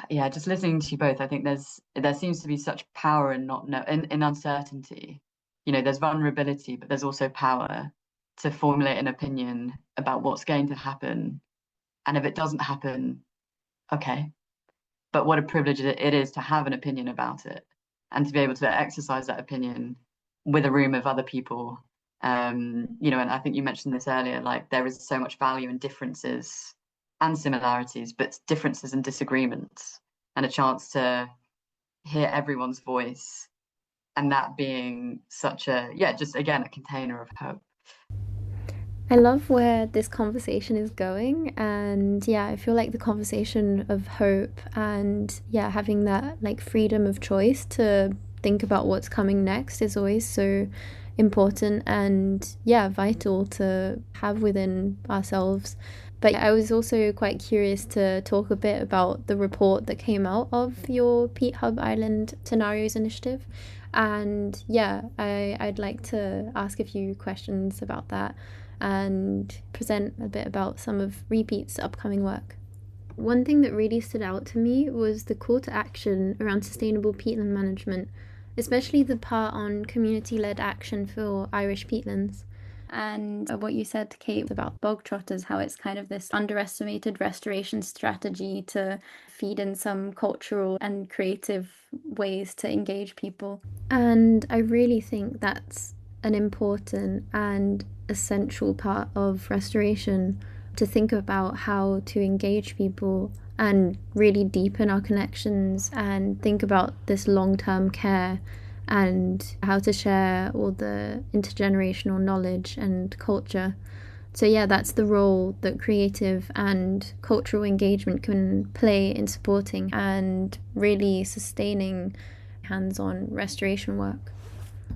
Yeah, just listening to you both, I think there seems to be such power in not know in uncertainty. There's vulnerability, but there's also power to formulate an opinion about what's going to happen. And if it doesn't happen, okay. But what a privilege it is to have an opinion about it and to be able to exercise that opinion with a room of other people. And I think you mentioned this earlier, like there is so much value in differences and similarities, but differences and disagreements, and a chance to hear everyone's voice, and that being such just again, a container of hope. I love where this conversation is going, and I feel like the conversation of hope and having that like freedom of choice to think about what's coming next is always so important and vital to have within ourselves. But I was also quite curious to talk a bit about the report that came out of your Peat Hub Ireland Scenarios Initiative. And I'd like to ask a few questions about that and present a bit about some of RE-PEAT's upcoming work. One thing that really stood out to me was the call to action around sustainable peatland management, especially the part on community-led action for Irish peatlands. And what you said, Kate, about bog trotters, how it's kind of this underestimated restoration strategy to feed in some cultural and creative ways to engage people. And I really think that's an important and essential part of restoration, to think about how to engage people and really deepen our connections and think about this long-term care and how to share all the intergenerational knowledge and culture. So that's the role that creative and cultural engagement can play in supporting and really sustaining hands-on restoration work.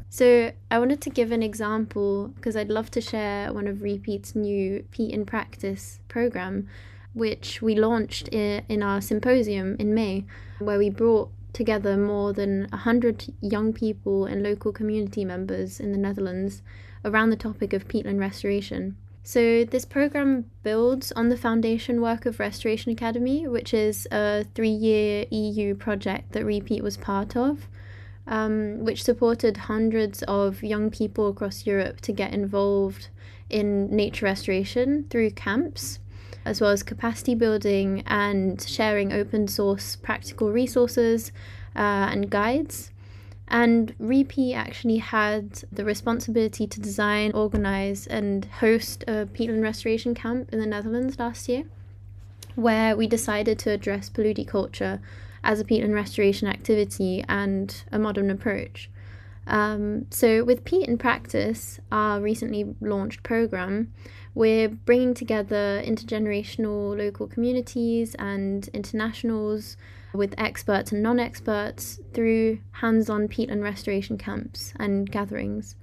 So I wanted to give an example because I'd love to share one of RE-PEAT's new Peat in Practice program, which we launched in our symposium in May, where we brought together more than 100 young people and local community members in the Netherlands around the topic of peatland restoration. So this program builds on the foundation work of Restoration Academy, which is a 3-year EU project that RE-PEAT was part of, which supported hundreds of young people across Europe to get involved in nature restoration through camps, as well as capacity building and sharing open source practical resources and guides. And RE-PEAT actually had the responsibility to design, organise and host a peatland restoration camp in the Netherlands last year, where we decided to address polludiculture as a peatland restoration activity and a modern approach. So with Peat in Practice, our recently launched programme, we're bringing together intergenerational local communities and internationals with experts and non-experts through hands-on peatland restoration camps and gatherings.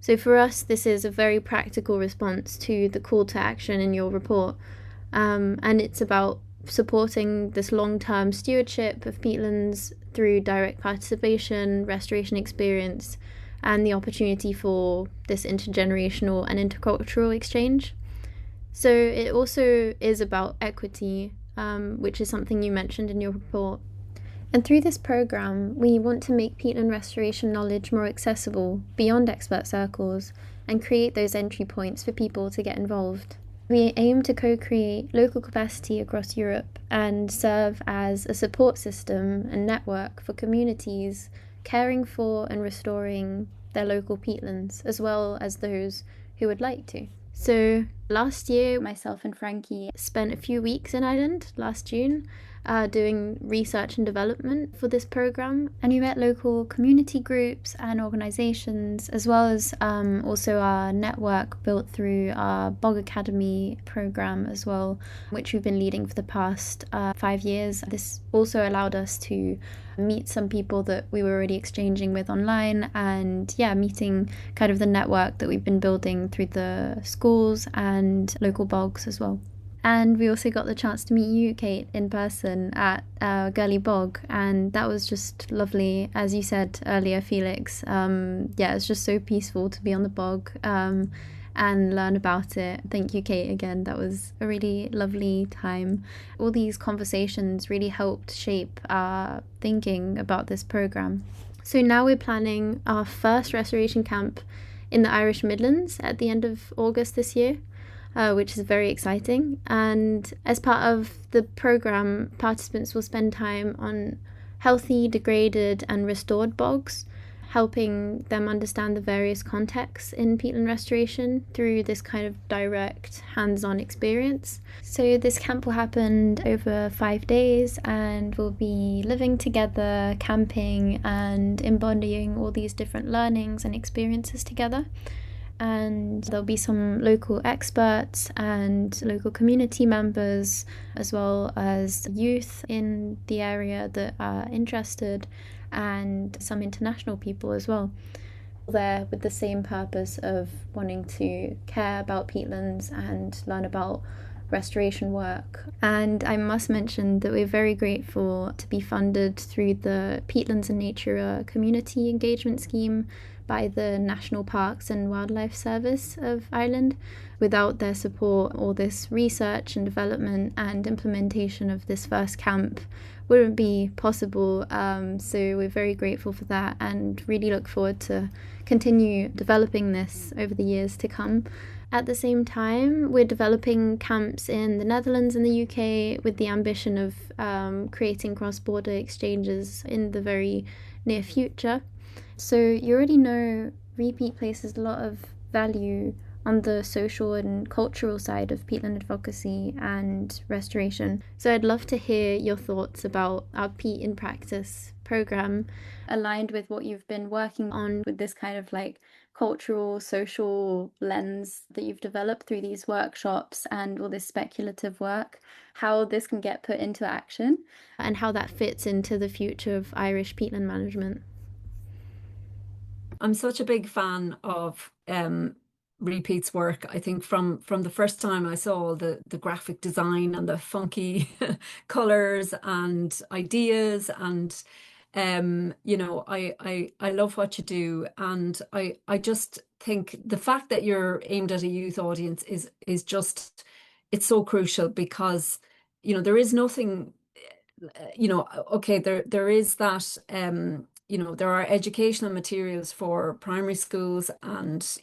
So for us, this is a very practical response to the call to action in your report, and it's about supporting this long-term stewardship of peatlands through direct participation, restoration experience, and the opportunity for this intergenerational and intercultural exchange. So it also is about equity, which is something you mentioned in your report. And through this programme, we want to make peatland restoration knowledge more accessible beyond expert circles and create those entry points for people to get involved. We aim to co-create local capacity across Europe and serve as a support system and network for communities caring for and restoring their local peatlands, as well as those who would like to. So last year, myself and Frankie spent a few weeks in Ireland last June doing research and development for this program, and we met local community groups and organisations, as well as also our network built through our Bog Academy program as well, which we've been leading for the past 5 years. This also allowed us to meet some people that we were already exchanging with online, and meeting kind of the network that we've been building through the schools and local bogs as well. And we also got the chance to meet you, Kate, in person at our girly bog, and that was just lovely. As you said earlier, Felix, it's just so peaceful to be on the bog and learn about it. Thank you, Kate, again. That was a really lovely time. All these conversations really helped shape our thinking about this program. So now we're planning our first restoration camp in the Irish Midlands at the end of August this year. Which is very exciting. And as part of the program, participants will spend time on healthy, degraded and restored bogs, helping them understand the various contexts in peatland restoration through this kind of direct hands-on experience. So this camp will happen over 5 days, and we'll be living together, camping and embodying all these different learnings and experiences together. And there'll be some local experts and local community members, as well as youth in the area that are interested, and some international people as well. There with the same purpose of wanting to care about peatlands and learn about restoration work. And I must mention that we're very grateful to be funded through the Peatlands and Nature Community Engagement Scheme by the National Parks and Wildlife Service of Ireland. Without their support, all this research and development and implementation of this first camp wouldn't be possible. So we're very grateful for that, and really look forward to continue developing this over the years to come. At the same time, we're developing camps in the Netherlands and the UK with the ambition of creating cross-border exchanges in the very near future. So you already know RE-PEAT places a lot of value on the social and cultural side of peatland advocacy and restoration. So I'd love to hear your thoughts about our Peat in Practice program, aligned with what you've been working on with this kind of like cultural, social lens that you've developed through these workshops and all this speculative work, how this can get put into action and how that fits into the future of Irish peatland management. I'm such a big fan of RE-PEAT's work. I think from the first time I saw the graphic design and the funky colors and ideas, and I love what you do, and I just think the fact that you're aimed at a youth audience is just, it's so crucial, because there is nothing, okay, there is that there are educational materials for primary schools and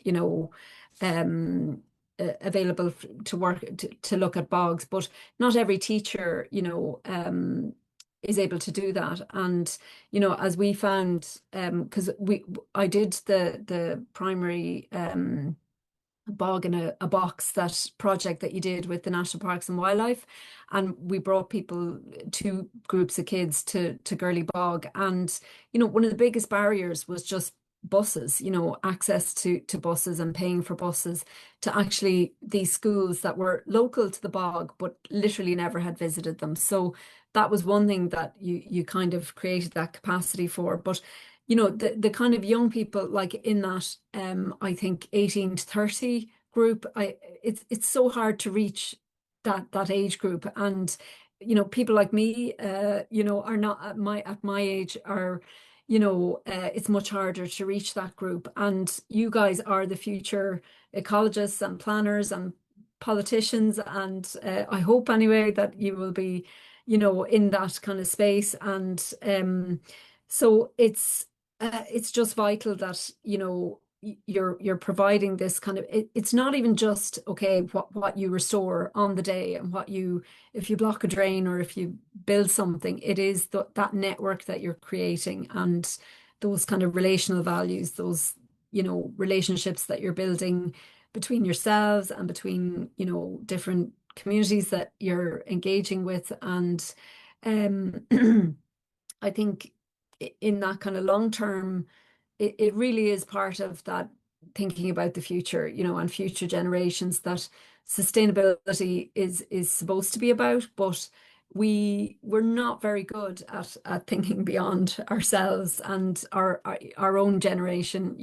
available to work to look at bogs, but not every teacher is able to do that. And as we found, because I did the primary bog in a box, that project that you did with the National Parks and Wildlife, and we brought people, 2 groups of kids, to Girly Bog, and one of the biggest barriers was just buses, access to buses and paying for buses to actually these schools that were local to the bog but literally never had visited them. So that was one thing that you kind of created that capacity for. But the kind of young people, like in that I think 18 to 30 group, it's so hard to reach that age group. And people like me are not at my age, are it's much harder to reach that group. And you guys are the future ecologists and planners and politicians, and I hope anyway that you will be in that kind of space. And so it's just vital that you're providing this kind of, it's not even just, okay, what you restore on the day and if you block a drain or if you build something, it is that network that you're creating and those kind of relational values, those, relationships that you're building between yourselves and between, different communities that you're engaging with. And I think in that kind of long term, it really is part of that thinking about the future, and future generations, that sustainability is supposed to be about, but we're not very good at thinking beyond ourselves and our own generation,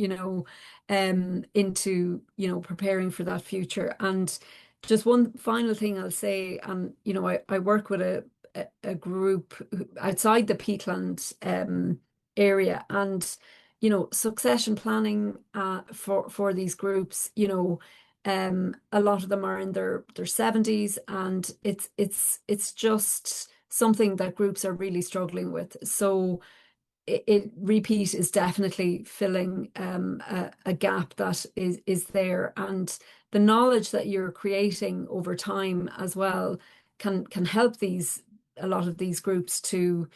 into, preparing for that future. And just one final thing I'll say, I work with a group outside the Peatland area, and succession planning for these groups, a lot of them are in their 70s, and it's just something that groups are really struggling with. So RE-PEAT is definitely filling a gap that is there, and the knowledge that you're creating over time as well can help a lot of these groups to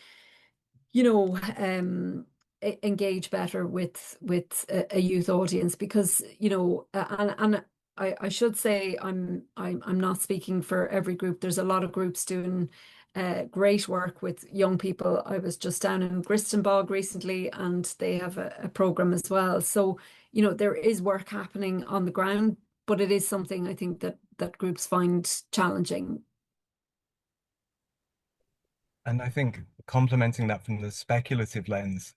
engage better with a youth audience, because and I should say I'm not speaking for every group. There's a lot of groups doing great work with young people. I was just down in Griston Bog recently, and they have a program as well. So there is work happening on the ground, but it is something I think that groups find challenging. And I think complementing that from the speculative lens,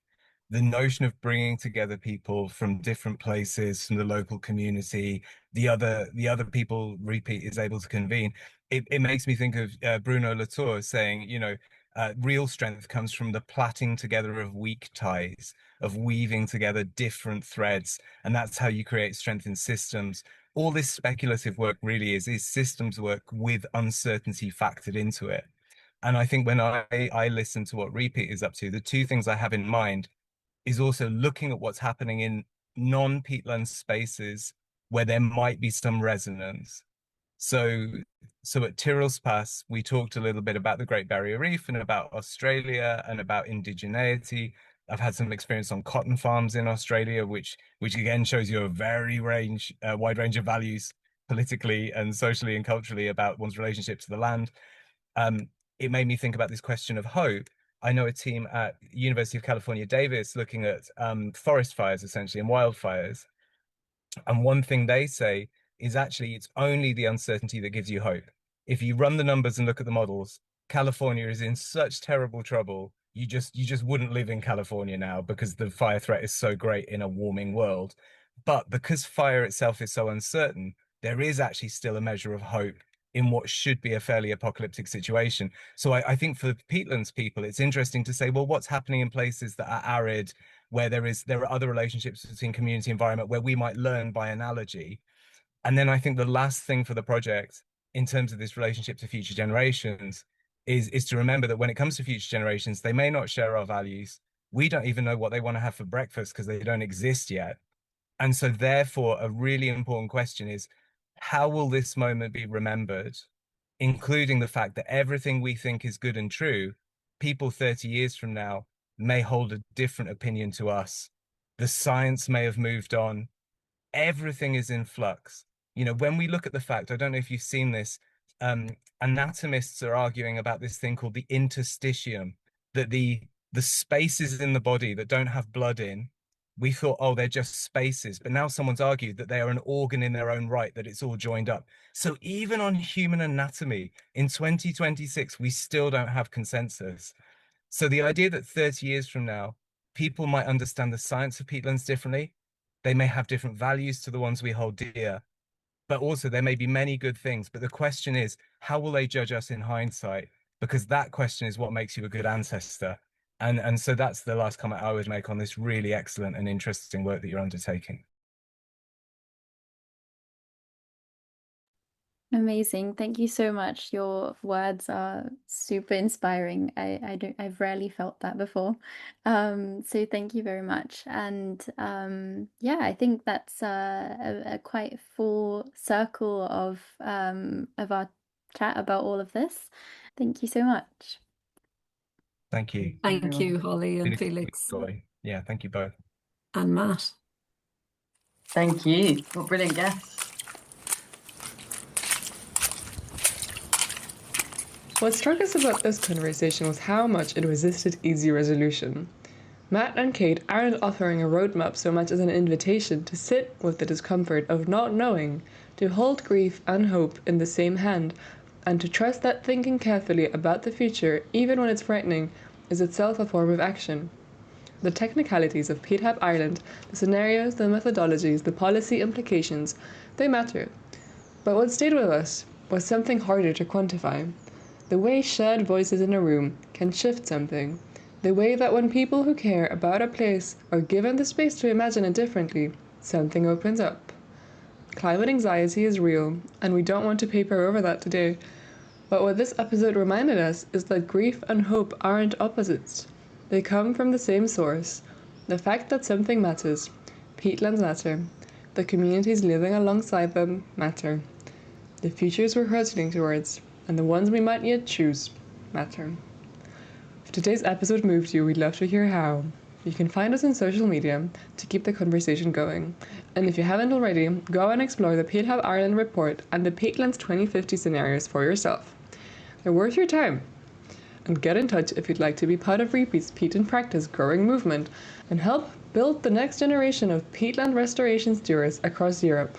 the notion of bringing together people from different places, from the local community, the other people RE-PEAT is able to convene. It makes me think of Bruno Latour saying, real strength comes from the plaiting together of weak ties, of weaving together different threads, and that's how you create strength in systems. All this speculative work really is systems work with uncertainty factored into it. And I think when I listen to what RE-PEAT is up to, the two things I have in mind is also looking at what's happening in non-peatland spaces where there might be some resonance. So at Tyrrell's Pass, we talked a little bit about the Great Barrier Reef and about Australia and about indigeneity. I've had some experience on cotton farms in Australia, which again shows you a very wide range of values politically and socially and culturally about one's relationship to the land. It made me think about this question of hope. I know a team at University of California, Davis, looking at forest fires, essentially, and wildfires. And one thing they say is actually it's only the uncertainty that gives you hope. If you run the numbers and look at the models, California is in such terrible trouble. You just wouldn't live in California now because the fire threat is so great in a warming world. But because fire itself is so uncertain, there is actually still a measure of hope in what should be a fairly apocalyptic situation. So I think for the peatlands people, it's interesting to say, well, what's happening in places that are arid, where there are other relationships between community environment where we might learn by analogy. And then I think the last thing for the project in terms of this relationship to future generations is to remember that when it comes to future generations, they may not share our values. We don't even know what they want to have for breakfast because they don't exist yet. And so therefore, a really important question is, how will this moment be remembered, including the fact that everything we think is good and true, people 30 years from now may hold a different opinion to us. The science may have moved on. Everything is in flux. When we look at the fact, I don't know if you've seen this, anatomists are arguing about this thing called the interstitium, that the spaces in the body that don't have blood in, we thought, oh, they're just spaces. But now someone's argued that they are an organ in their own right, that it's all joined up. So even on human anatomy in 2026, we still don't have consensus. So the idea that 30 years from now, people might understand the science of peatlands differently, they may have different values to the ones we hold dear, but also there may be many good things. But the question is, how will they judge us in hindsight? Because that question is what makes you a good ancestor. And so that's the last comment I would make on this really excellent and interesting work that you're undertaking. Amazing. Thank you so much. Your words are super inspiring. I've rarely felt that before. So thank you very much. And yeah, I think that's a quite full circle of our chat about all of this. Thank you so much. Thank you. Thank you, Holly and Felix, Felix Joy. Yeah, thank you both. and Matt. Thank you. What brilliant guests. What struck us about this conversation was how much it resisted easy resolution. Matt and Kate aren't offering a roadmap so much as an invitation to sit with the discomfort of not knowing, to hold grief and hope in the same hand, and to trust that thinking carefully about the future, even when it's frightening, is itself a form of action. The technicalities of Peat Hub Ireland, the scenarios, the methodologies, the policy implications, they matter. But what stayed with us was something harder to quantify. The way shared voices in a room can shift something. The way that when people who care about a place are given the space to imagine it differently, something opens up. Climate anxiety is real, and we don't want to paper over that today. But what this episode reminded us is that grief and hope aren't opposites. They come from the same source. The fact that something matters. Peatlands matter. The communities living alongside them matter. The futures we're hurtling towards, and the ones we might yet choose, matter. If today's episode moved you, we'd love to hear how. You can find us on social media to keep the conversation going. And if you haven't already, go and explore the Peat Hub Ireland report and the Peatlands 2050 scenarios for yourself. They're worth your time. And get in touch if you'd like to be part of RE-PEAT's Peat in Practice growing movement and help build the next generation of peatland restoration stewards across Europe.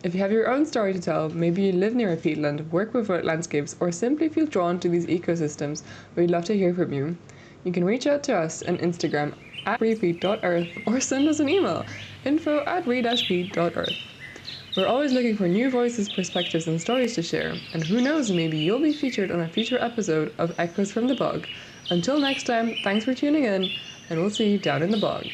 If you have your own story to tell, maybe you live near a peatland, work with wet landscapes, or simply feel drawn to these ecosystems, we'd love to hear from you. You can reach out to us on Instagram at re-peat.earth or send us an email, info@re-peat.earth. We're always looking for new voices, perspectives, and stories to share, and who knows, maybe you'll be featured on a future episode of Echoes from the Bog. Until next time, thanks for tuning in, and we'll see you down in the bog.